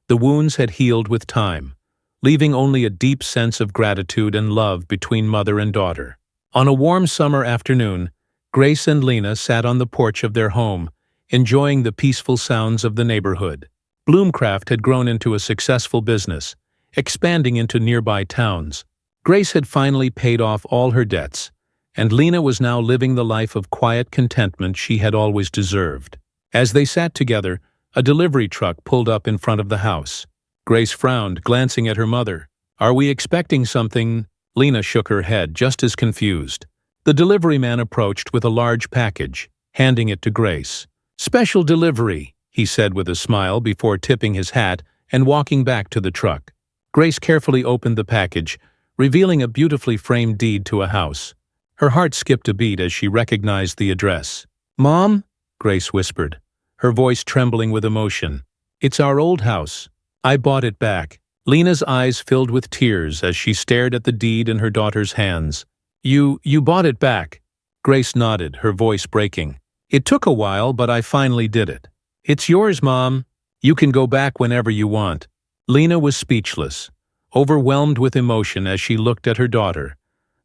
the wounds had healed with time, leaving only a deep sense of gratitude and love between mother and daughter. On a warm summer afternoon, Grace and Lena sat on the porch of their home, enjoying the peaceful sounds of the neighborhood. Bloomcraft had grown into a successful business, expanding into nearby towns. Grace had finally paid off all her debts, and Lena was now living the life of quiet contentment she had always deserved. As they sat together, a delivery truck pulled up in front of the house. Grace frowned, glancing at her mother. "Are we expecting something?" Lena shook her head, just as confused. The delivery man approached with a large package, handing it to Grace. "Special delivery," he said with a smile before tipping his hat and walking back to the truck. Grace carefully opened the package, revealing a beautifully framed deed to a house. Her heart skipped a beat as she recognized the address. "Mom?" Grace whispered, her voice trembling with emotion. "It's our old house. I bought it back." Lena's eyes filled with tears as she stared at the deed in her daughter's hands. You bought it back." Grace nodded, her voice breaking. "It took a while, but I finally did it. It's yours, Mom. You can go back whenever you want." Lena was speechless, overwhelmed with emotion as she looked at her daughter,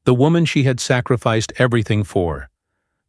the woman she had sacrificed everything for,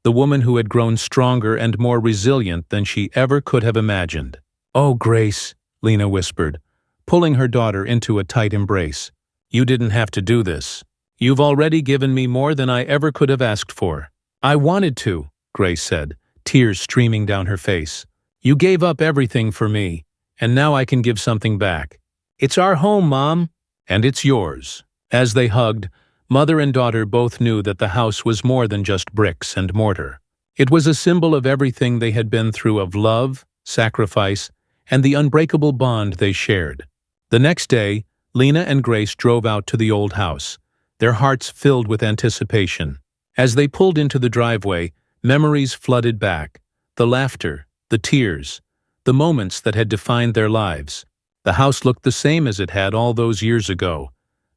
the woman who had grown stronger and more resilient than she ever could have imagined. "Oh, Grace," Lena whispered, pulling her daughter into a tight embrace. "You didn't have to do this. You've already given me more than I ever could have asked for." "I wanted to," Grace said, tears streaming down her face. "You gave up everything for me, and now I can give something back. It's our home, Mom, and it's yours." As they hugged, mother and daughter both knew that the house was more than just bricks and mortar. It was a symbol of everything they had been through, of love, sacrifice, and the unbreakable bond they shared. The next day, Lena and Grace drove out to the old house, their hearts filled with anticipation. As they pulled into the driveway, memories flooded back, the laughter, the tears, the moments that had defined their lives. The house looked the same as it had all those years ago,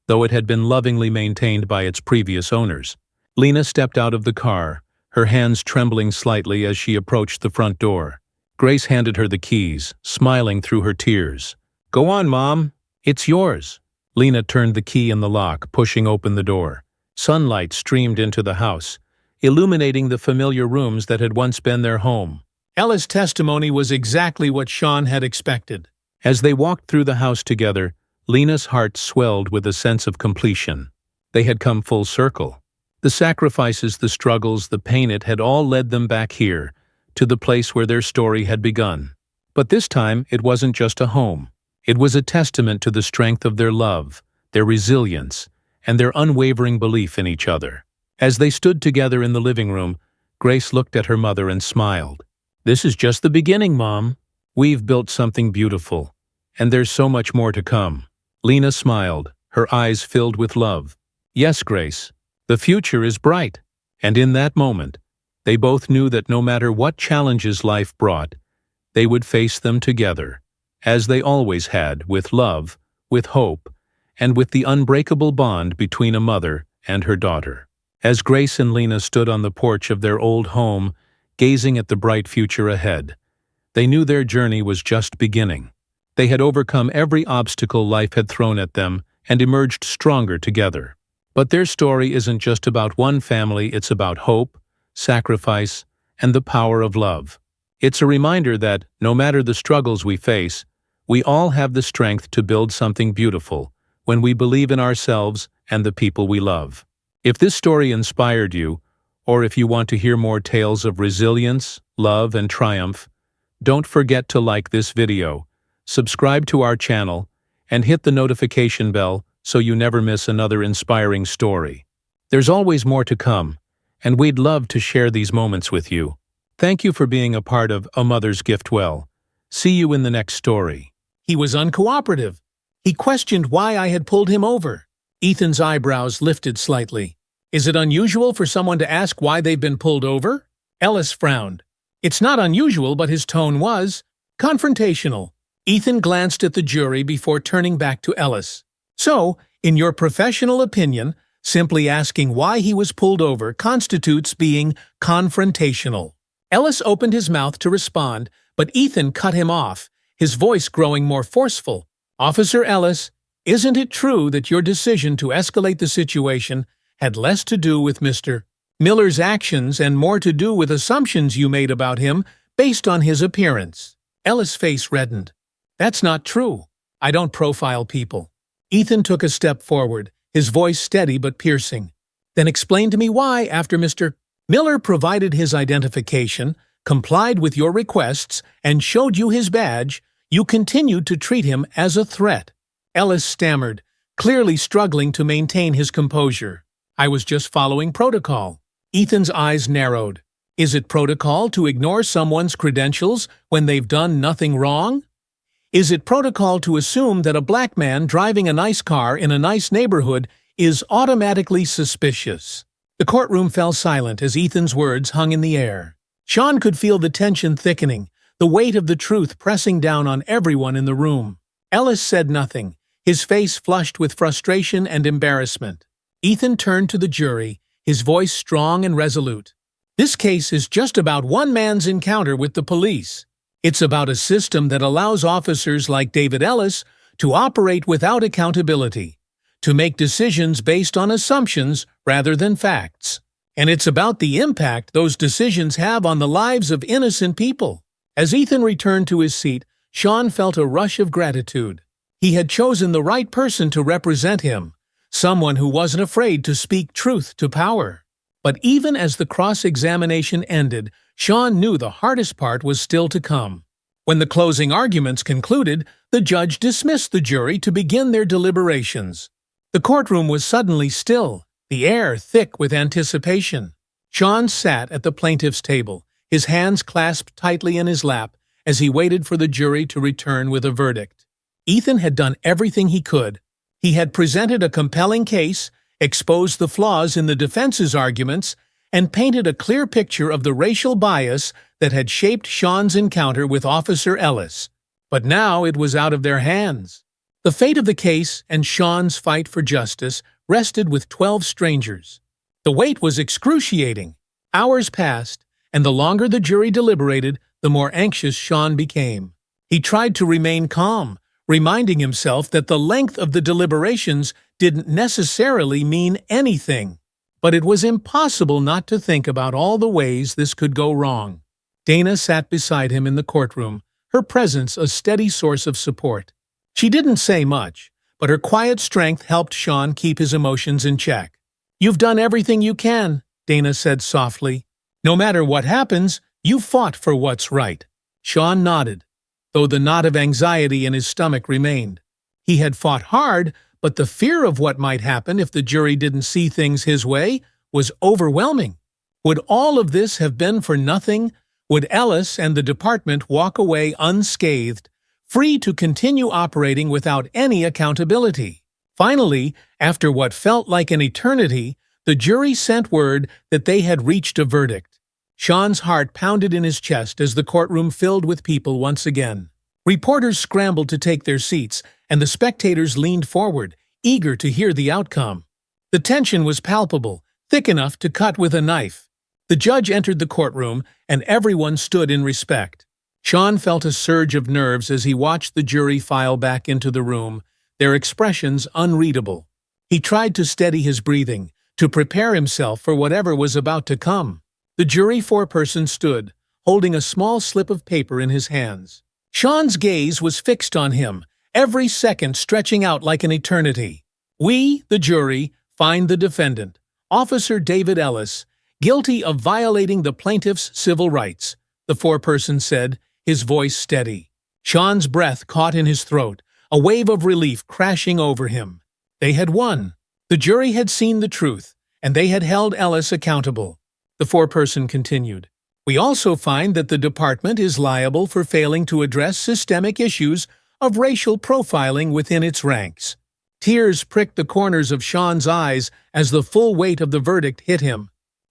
though it had been lovingly maintained by its previous owners. Lena stepped out of the car, her hands trembling slightly as she approached the front door. Grace handed her the keys, smiling through her tears. "Go on, Mom. It's yours." Lena turned the key in the lock, pushing open the door. Sunlight streamed into the house, illuminating the familiar rooms that had once been their home. Ella's testimony was exactly what Sean had expected. As they walked through the house together, Lena's heart swelled with a sense of completion. They had come full circle. The sacrifices, the struggles, the pain, it had all led them back here, to the place where their story had begun. But this time, it wasn't just a home. It was a testament to the strength of their love, their resilience, and their unwavering belief in each other. As they stood together in the living room, Grace looked at her mother and smiled. "This is just the beginning, Mom. We've built something beautiful, and there's so much more to come." Lena smiled, her eyes filled with love. "Yes, Grace, the future is bright." And in that moment, they both knew that no matter what challenges life brought, they would face them together, as they always had, with love, with hope, and with the unbreakable bond between a mother and her daughter. As Grace and Lena stood on the porch of their old home, gazing at the bright future ahead, they knew their journey was just beginning. They had overcome every obstacle life had thrown at them and emerged stronger together. But their story isn't just about one family, it's about hope, sacrifice, and the power of love. It's a reminder that, no matter the struggles we face, we all have the strength to build something beautiful when we believe in ourselves and the people we love. If this story inspired you, or if you want to hear more tales of resilience, love, and triumph, don't forget to like this video, subscribe to our channel, and hit the notification bell so you never miss another inspiring story. There's always more to come, and we'd love to share these moments with you. Thank you for being a part of A Mother's Gift Well. See you in the next story. He was uncooperative. He questioned why I had pulled him over. Ethan's eyebrows lifted slightly. Is it unusual for someone to ask why they've been pulled over? Ellis frowned. It's not unusual, but his tone was confrontational. Ethan glanced at the jury before turning back to Ellis. So, in your professional opinion, simply asking why he was pulled over constitutes being confrontational. Ellis opened his mouth to respond, but Ethan cut him off, his voice growing more forceful. Officer Ellis, isn't it true that your decision to escalate the situation had less to do with Mr. Miller's actions and more to do with assumptions you made about him based on his appearance? Ellis' face reddened. That's not true. I don't profile people. Ethan took a step forward, his voice steady but piercing. Then explain to me why, after Mr. Miller provided his identification, complied with your requests, and showed you his badge, you continued to treat him as a threat. Ellis stammered, clearly struggling to maintain his composure. I was just following protocol. Ethan's eyes narrowed. Is it protocol to ignore someone's credentials when they've done nothing wrong? Is it protocol to assume that a black man driving a nice car in a nice neighborhood is automatically suspicious? The courtroom fell silent as Ethan's words hung in the air. Sean could feel the tension thickening, the weight of the truth pressing down on everyone in the room. Ellis said nothing, his face flushed with frustration and embarrassment. Ethan turned to the jury, his voice strong and resolute. This case is just about one man's encounter with the police. It's about a system that allows officers like David Ellis to operate without accountability, to make decisions based on assumptions rather than facts. And it's about the impact those decisions have on the lives of innocent people. As Ethan returned to his seat, Sean felt a rush of gratitude. He had chosen the right person to represent him, someone who wasn't afraid to speak truth to power. But even as the cross-examination ended, Sean knew the hardest part was still to come. When the closing arguments concluded, the judge dismissed the jury to begin their deliberations. The courtroom was suddenly still, the air thick with anticipation. Sean sat at the plaintiff's table, his hands clasped tightly in his lap as he waited for the jury to return with a verdict. Ethan had done everything he could. He had presented a compelling case, exposed the flaws in the defense's arguments, and painted a clear picture of the racial bias that had shaped Sean's encounter with Officer Ellis. But now it was out of their hands. The fate of the case and Sean's fight for justice rested with 12 strangers. The wait was excruciating. Hours passed, and the longer the jury deliberated, the more anxious Sean became. He tried to remain calm, reminding himself that the length of the deliberations didn't necessarily mean anything. But it was impossible not to think about all the ways this could go wrong. Dana sat beside him in the courtroom, her presence a steady source of support. She didn't say much, but her quiet strength helped Sean keep his emotions in check. "You've done everything you can," Dana said softly. "No matter what happens, you fought for what's right." Sean nodded, though the knot of anxiety in his stomach remained. He had fought hard, but the fear of what might happen if the jury didn't see things his way was overwhelming. Would all of this have been for nothing? Would Ellis and the department walk away unscathed, free to continue operating without any accountability? Finally, after what felt like an eternity, the jury sent word that they had reached a verdict. Sean's heart pounded in his chest as the courtroom filled with people once again. Reporters scrambled to take their seats, and the spectators leaned forward, eager to hear the outcome. The tension was palpable, thick enough to cut with a knife. The judge entered the courtroom, and everyone stood in respect. Sean felt a surge of nerves as he watched the jury file back into the room, their expressions unreadable. He tried to steady his breathing, to prepare himself for whatever was about to come. The jury foreperson stood, holding a small slip of paper in his hands. Sean's gaze was fixed on him, every second stretching out like an eternity. "We, the jury, find the defendant, Officer David Ellis, guilty of violating the plaintiff's civil rights," the foreperson said, his voice steady. Sean's breath caught in his throat, a wave of relief crashing over him. They had won. The jury had seen the truth, and they had held Ellis accountable. The foreperson continued. "We also find that the department is liable for failing to address systemic issues of racial profiling within its ranks." Tears pricked the corners of Sean's eyes as the full weight of the verdict hit him.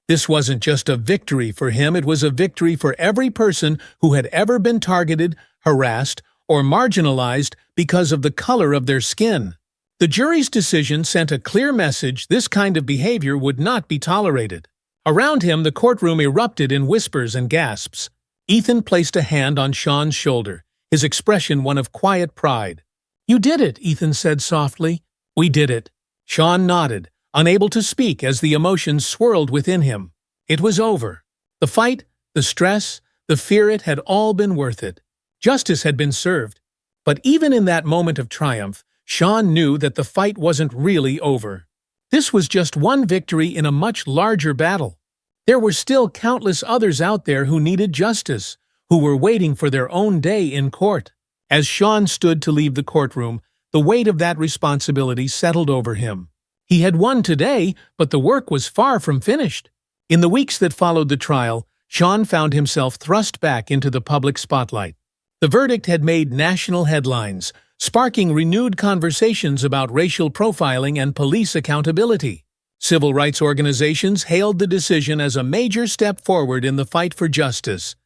This wasn't just a victory for him, it was a victory for every person who had ever been targeted, harassed, or marginalized because of the color of their skin. The jury's decision sent a clear message: this kind of behavior would not be tolerated. Around him, the courtroom erupted in whispers and gasps. Ethan placed a hand on Sean's shoulder, his expression one of quiet pride. "You did it," Ethan said softly. "We did it." Sean nodded, unable to speak as the emotions swirled within him. It was over. The fight, the stress, the fear, it had all been worth it. Justice had been served. But even in that moment of triumph, Sean knew that the fight wasn't really over. This was just one victory in a much larger battle. There were still countless others out there who needed justice, who were waiting for their own day in court. As Sean stood to leave the courtroom, the weight of that responsibility settled over him. He had won today, but the work was far from finished. In the weeks that followed the trial, Sean found himself thrust back into the public spotlight. The verdict had made national headlines, sparking renewed conversations about racial profiling and police accountability. Civil rights organizations hailed the decision as a major step forward in the fight for justice,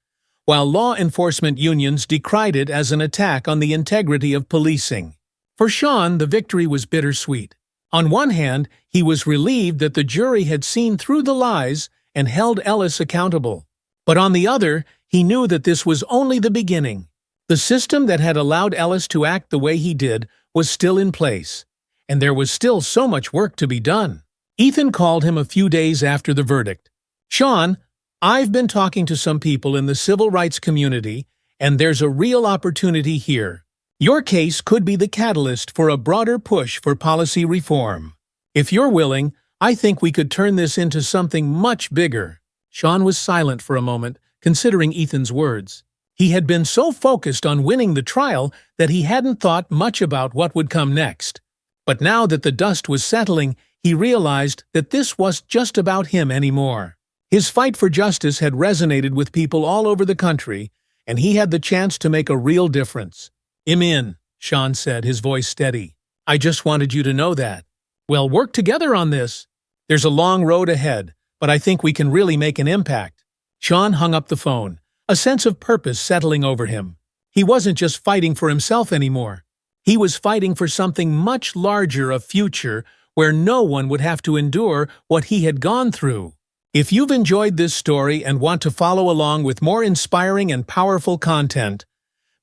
while law enforcement unions decried it as an attack on the integrity of policing. For Sean, the victory was bittersweet. On one hand, he was relieved that the jury had seen through the lies and held Ellis accountable. But on the other, he knew that this was only the beginning. The system that had allowed Ellis to act the way he did was still in place, and there was still so much work to be done. Ethan called him a few days after the verdict. "Sean, I've been talking to some people in the civil rights community, and there's a real opportunity here. Your case could be the catalyst for a broader push for policy reform. If you're willing, I think we could turn this into something much bigger." Sean was silent for a moment, considering Ethan's words. He had been so focused on winning the trial that he hadn't thought much about what would come next. But now that the dust was settling, he realized that this wasn't just about him anymore. His fight for justice had resonated with people all over the country, and he had the chance to make a real difference. "I'm in," Sean said, his voice steady. "I just wanted you to know that. We'll work together on this. There's a long road ahead, but I think we can really make an impact." Sean hung up the phone, a sense of purpose settling over him. He wasn't just fighting for himself anymore. He was fighting for something much larger, a future where no one would have to endure what he had gone through. If you've enjoyed this story and want to follow along with more inspiring and powerful content,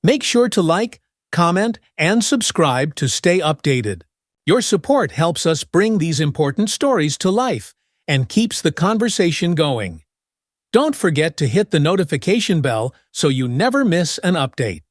make sure to like, comment, and subscribe to stay updated. Your support helps us bring these important stories to life and keeps the conversation going. Don't forget to hit the notification bell so you never miss an update.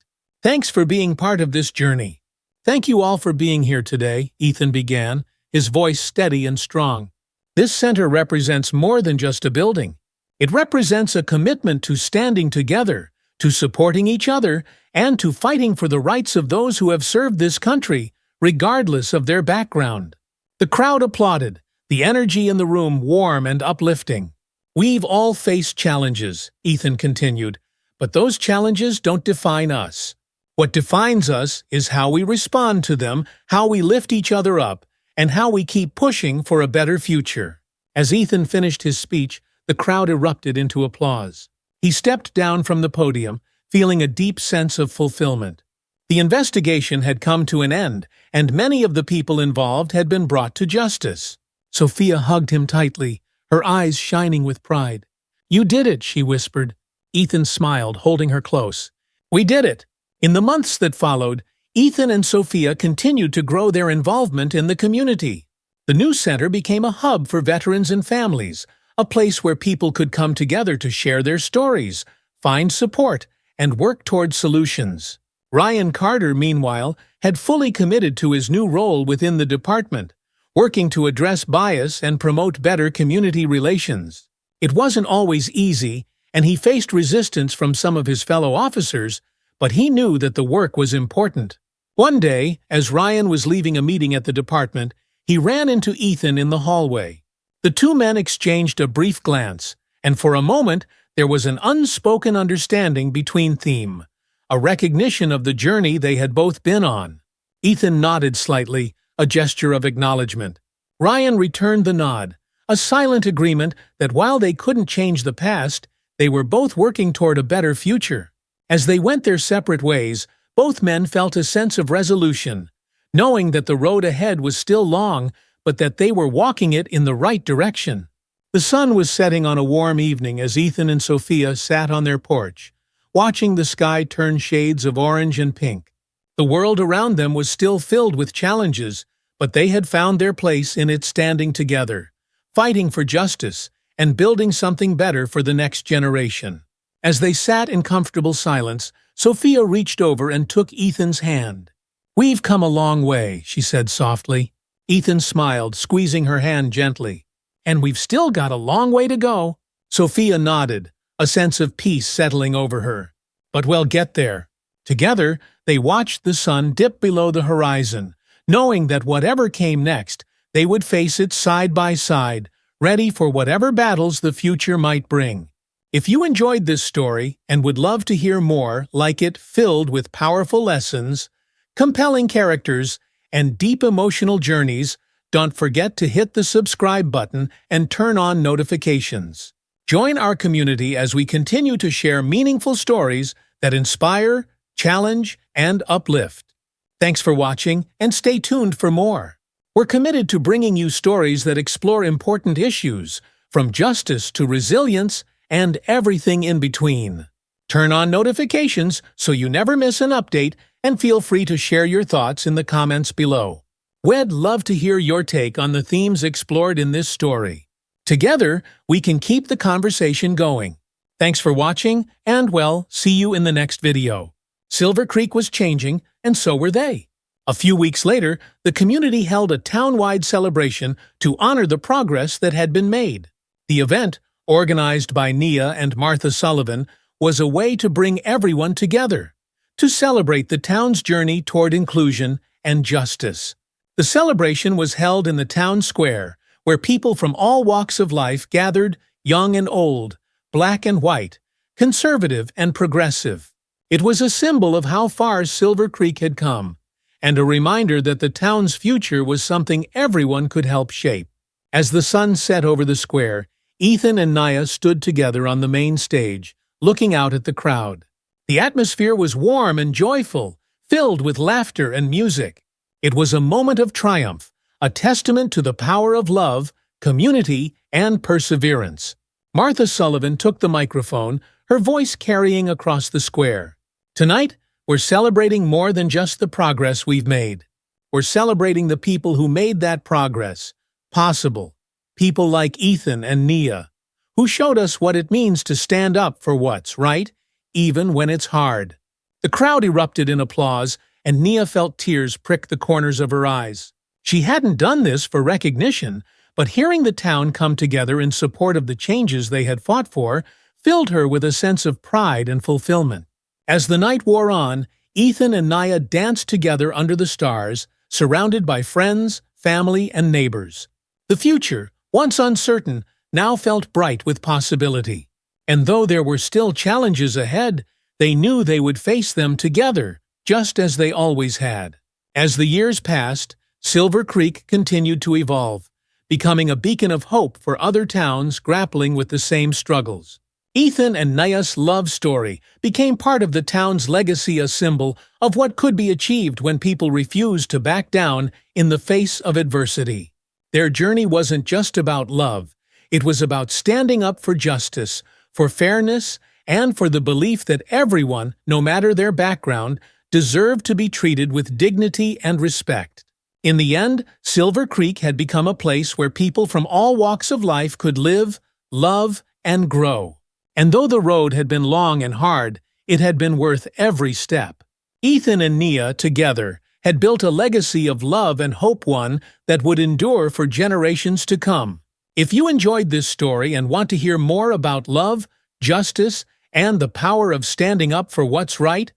Thanks for being part of this journey. Thank you all for being here today, Ethan began, his voice steady and strong. This center represents more than just a building. It represents a commitment to standing together, to supporting each other, and to fighting for the rights of those who have served this country, regardless of their background. The crowd applauded, the energy in the room warm and uplifting. We've all faced challenges, Ethan continued, but those challenges don't define us. What defines us is how we respond to them, how we lift each other up, and how we keep pushing for a better future. As Ethan finished his speech, the crowd erupted into applause. He stepped down from the podium, feeling a deep sense of fulfillment. The investigation had come to an end, and many of the people involved had been brought to justice. Sophia hugged him tightly, her eyes shining with pride. "You did it," she whispered. Ethan smiled, holding her close. "We did it." In the months that followed, Ethan and Sophia continued to grow their involvement in the community. The new center became a hub for veterans and families, a place where people could come together to share their stories, find support, and work toward solutions. Ryan Carter, meanwhile, had fully committed to his new role within the department, working to address bias and promote better community relations. It wasn't always easy, and he faced resistance from some of his fellow officers, but he knew that the work was important. One day, as Ryan was leaving a meeting at the department, he ran into Ethan in the hallway. The two men exchanged a brief glance, and for a moment there was an unspoken understanding between them, a recognition of the journey they had both been on. Ethan nodded slightly, a gesture of acknowledgement. Ryan returned the nod, a silent agreement that while they couldn't change the past, they were both working toward a better future. As they went their separate ways, both men felt a sense of resolution, knowing that the road ahead was still long, but that they were walking it in the right direction. The sun was setting on a warm evening as Ethan and Sophia sat on their porch, watching the sky turn shades of orange and pink. The world around them was still filled with challenges, but they had found their place in it, standing together, fighting for justice, and building something better for the next generation. As they sat in comfortable silence, Sophia reached over and took Ethan's hand. "We've come a long way," she said softly. Ethan smiled, squeezing her hand gently. "And we've still got a long way to go." Sophia nodded, a sense of peace settling over her. "But we'll get there." Together, they watched the sun dip below the horizon, knowing that whatever came next, they would face it side by side, ready for whatever battles the future might bring. If you enjoyed this story and would love to hear more like it, filled with powerful lessons, compelling characters, and deep emotional journeys, don't forget to hit the subscribe button and turn on notifications. Join our community as we continue to share meaningful stories that inspire, challenge, and uplift. Thanks for watching, and stay tuned for more. We're committed to bringing you stories that explore important issues, from justice to resilience and everything in between. Turn on notifications so you never miss an update, and feel free to share your thoughts in the comments below. We'd love to hear your take on the themes explored in this story. Together, we can keep the conversation going. Thanks for watching, and well, see you in the next video. Silver Creek was changing, and so were they. A few weeks later, the community held a town-wide celebration to honor the progress that had been made. The event, organized by Nia and Martha Sullivan, was a way to bring everyone together, to celebrate the town's journey toward inclusion and justice. The celebration was held in the town square, where people from all walks of life gathered, young and old, black and white, conservative and progressive. It was a symbol of how far Silver Creek had come, and a reminder that the town's future was something everyone could help shape. As the sun set over the square, Ethan and Nia stood together on the main stage, looking out at the crowd. The atmosphere was warm and joyful, filled with laughter and music. It was a moment of triumph, a testament to the power of love, community, and perseverance. Martha Sullivan took the microphone, her voice carrying across the square. "Tonight, We're celebrating more than just the progress we've made. We're celebrating the people who made that progress possible. People like Ethan and Nia, who showed us what it means to stand up for what's right, even when it's hard. The crowd erupted in applause, and Nia felt tears prick the corners of her eyes. She hadn't done this for recognition, but hearing the town come together in support of the changes they had fought for filled her with a sense of pride and fulfillment. As the night wore on, Ethan and Nia danced together under the stars, surrounded by friends, family, and neighbors. The future, once uncertain, now felt bright with possibility. And though there were still challenges ahead, they knew they would face them together, just as they always had. As the years passed, Silver Creek continued to evolve, becoming a beacon of hope for other towns grappling with the same struggles. Ethan and Nia's love story became part of the town's legacy, a symbol of what could be achieved when people refused to back down in the face of adversity. Their journey wasn't just about love, it was about standing up for justice, for fairness, and for the belief that everyone, no matter their background, deserved to be treated with dignity and respect. In the end, Silver Creek had become a place where people from all walks of life could live, love, and grow. And though the road had been long and hard, it had been worth every step. Ethan and Nia, together, had built a legacy of love and hope, one that would endure for generations to come. If you enjoyed this story and want to hear more about love, justice, and the power of standing up for what's right,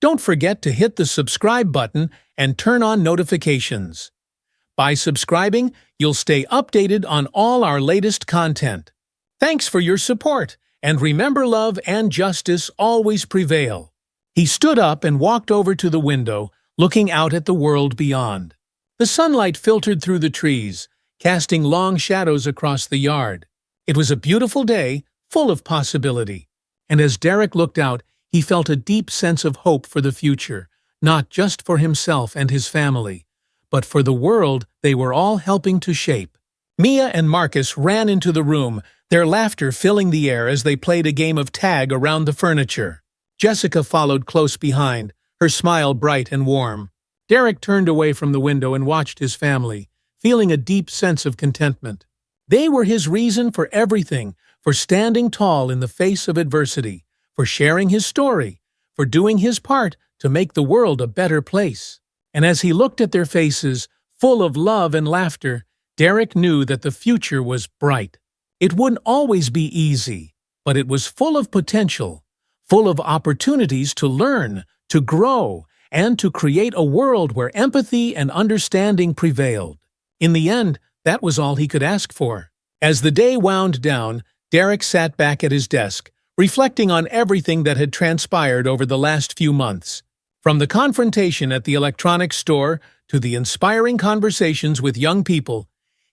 don't forget to hit the subscribe button and turn on notifications. By subscribing, you'll stay updated on all our latest content. Thanks for your support, and remember, love and justice always prevail. He stood up and walked over to the window, looking out at the world beyond. The sunlight filtered through the trees, casting long shadows across the yard. It was a beautiful day, full of possibility. And as Derek looked out, he felt a deep sense of hope for the future, not just for himself and his family, but for the world they were all helping to shape. Mia and Marcus ran into the room, their laughter filling the air as they played a game of tag around the furniture. Jessica followed close behind, her smile bright and warm. Derek turned away from the window and watched his family, feeling a deep sense of contentment. They were his reason for everything, for standing tall in the face of adversity, for sharing his story, for doing his part to make the world a better place. And as he looked at their faces, full of love and laughter, Derek knew that the future was bright. It wouldn't always be easy, but it was full of potential, full of opportunities to learn, to grow, and to create a world where empathy and understanding prevailed. In the end, that was all he could ask for. As the day wound down, Derek sat back at his desk, reflecting on everything that had transpired over the last few months. From the confrontation at the electronics store to the inspiring conversations with young people,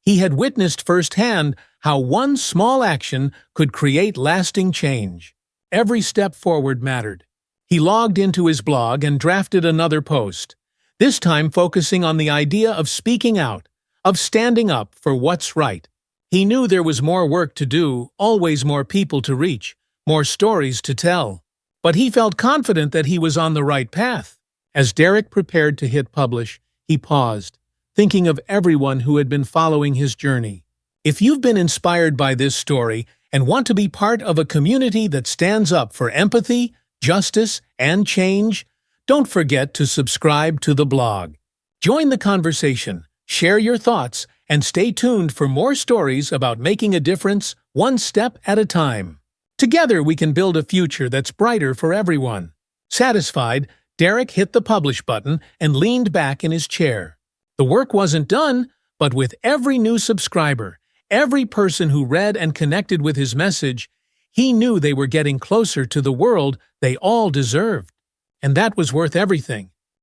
he had witnessed firsthand how one small action could create lasting change. Every step forward mattered. He logged into his blog and drafted another post, this time focusing on the idea of speaking out, of standing up for what's right. He knew there was more work to do, always more people to reach, more stories to tell. But he felt confident that he was on the right path. As Derek prepared to hit publish, he paused, thinking of everyone who had been following his journey. If you've been inspired by this story and want to be part of a community that stands up for empathy, justice, and change, don't forget to subscribe to the blog. Join the conversation, share your thoughts, and stay tuned for more stories about making a difference one step at a time. Together we can build a future that's brighter for everyone. Satisfied, Derek hit the publish button and leaned back in his chair. The work wasn't done, but with every new subscriber, every person who read and connected with his message, he knew they were getting closer to the world they all deserved. And that was worth everything.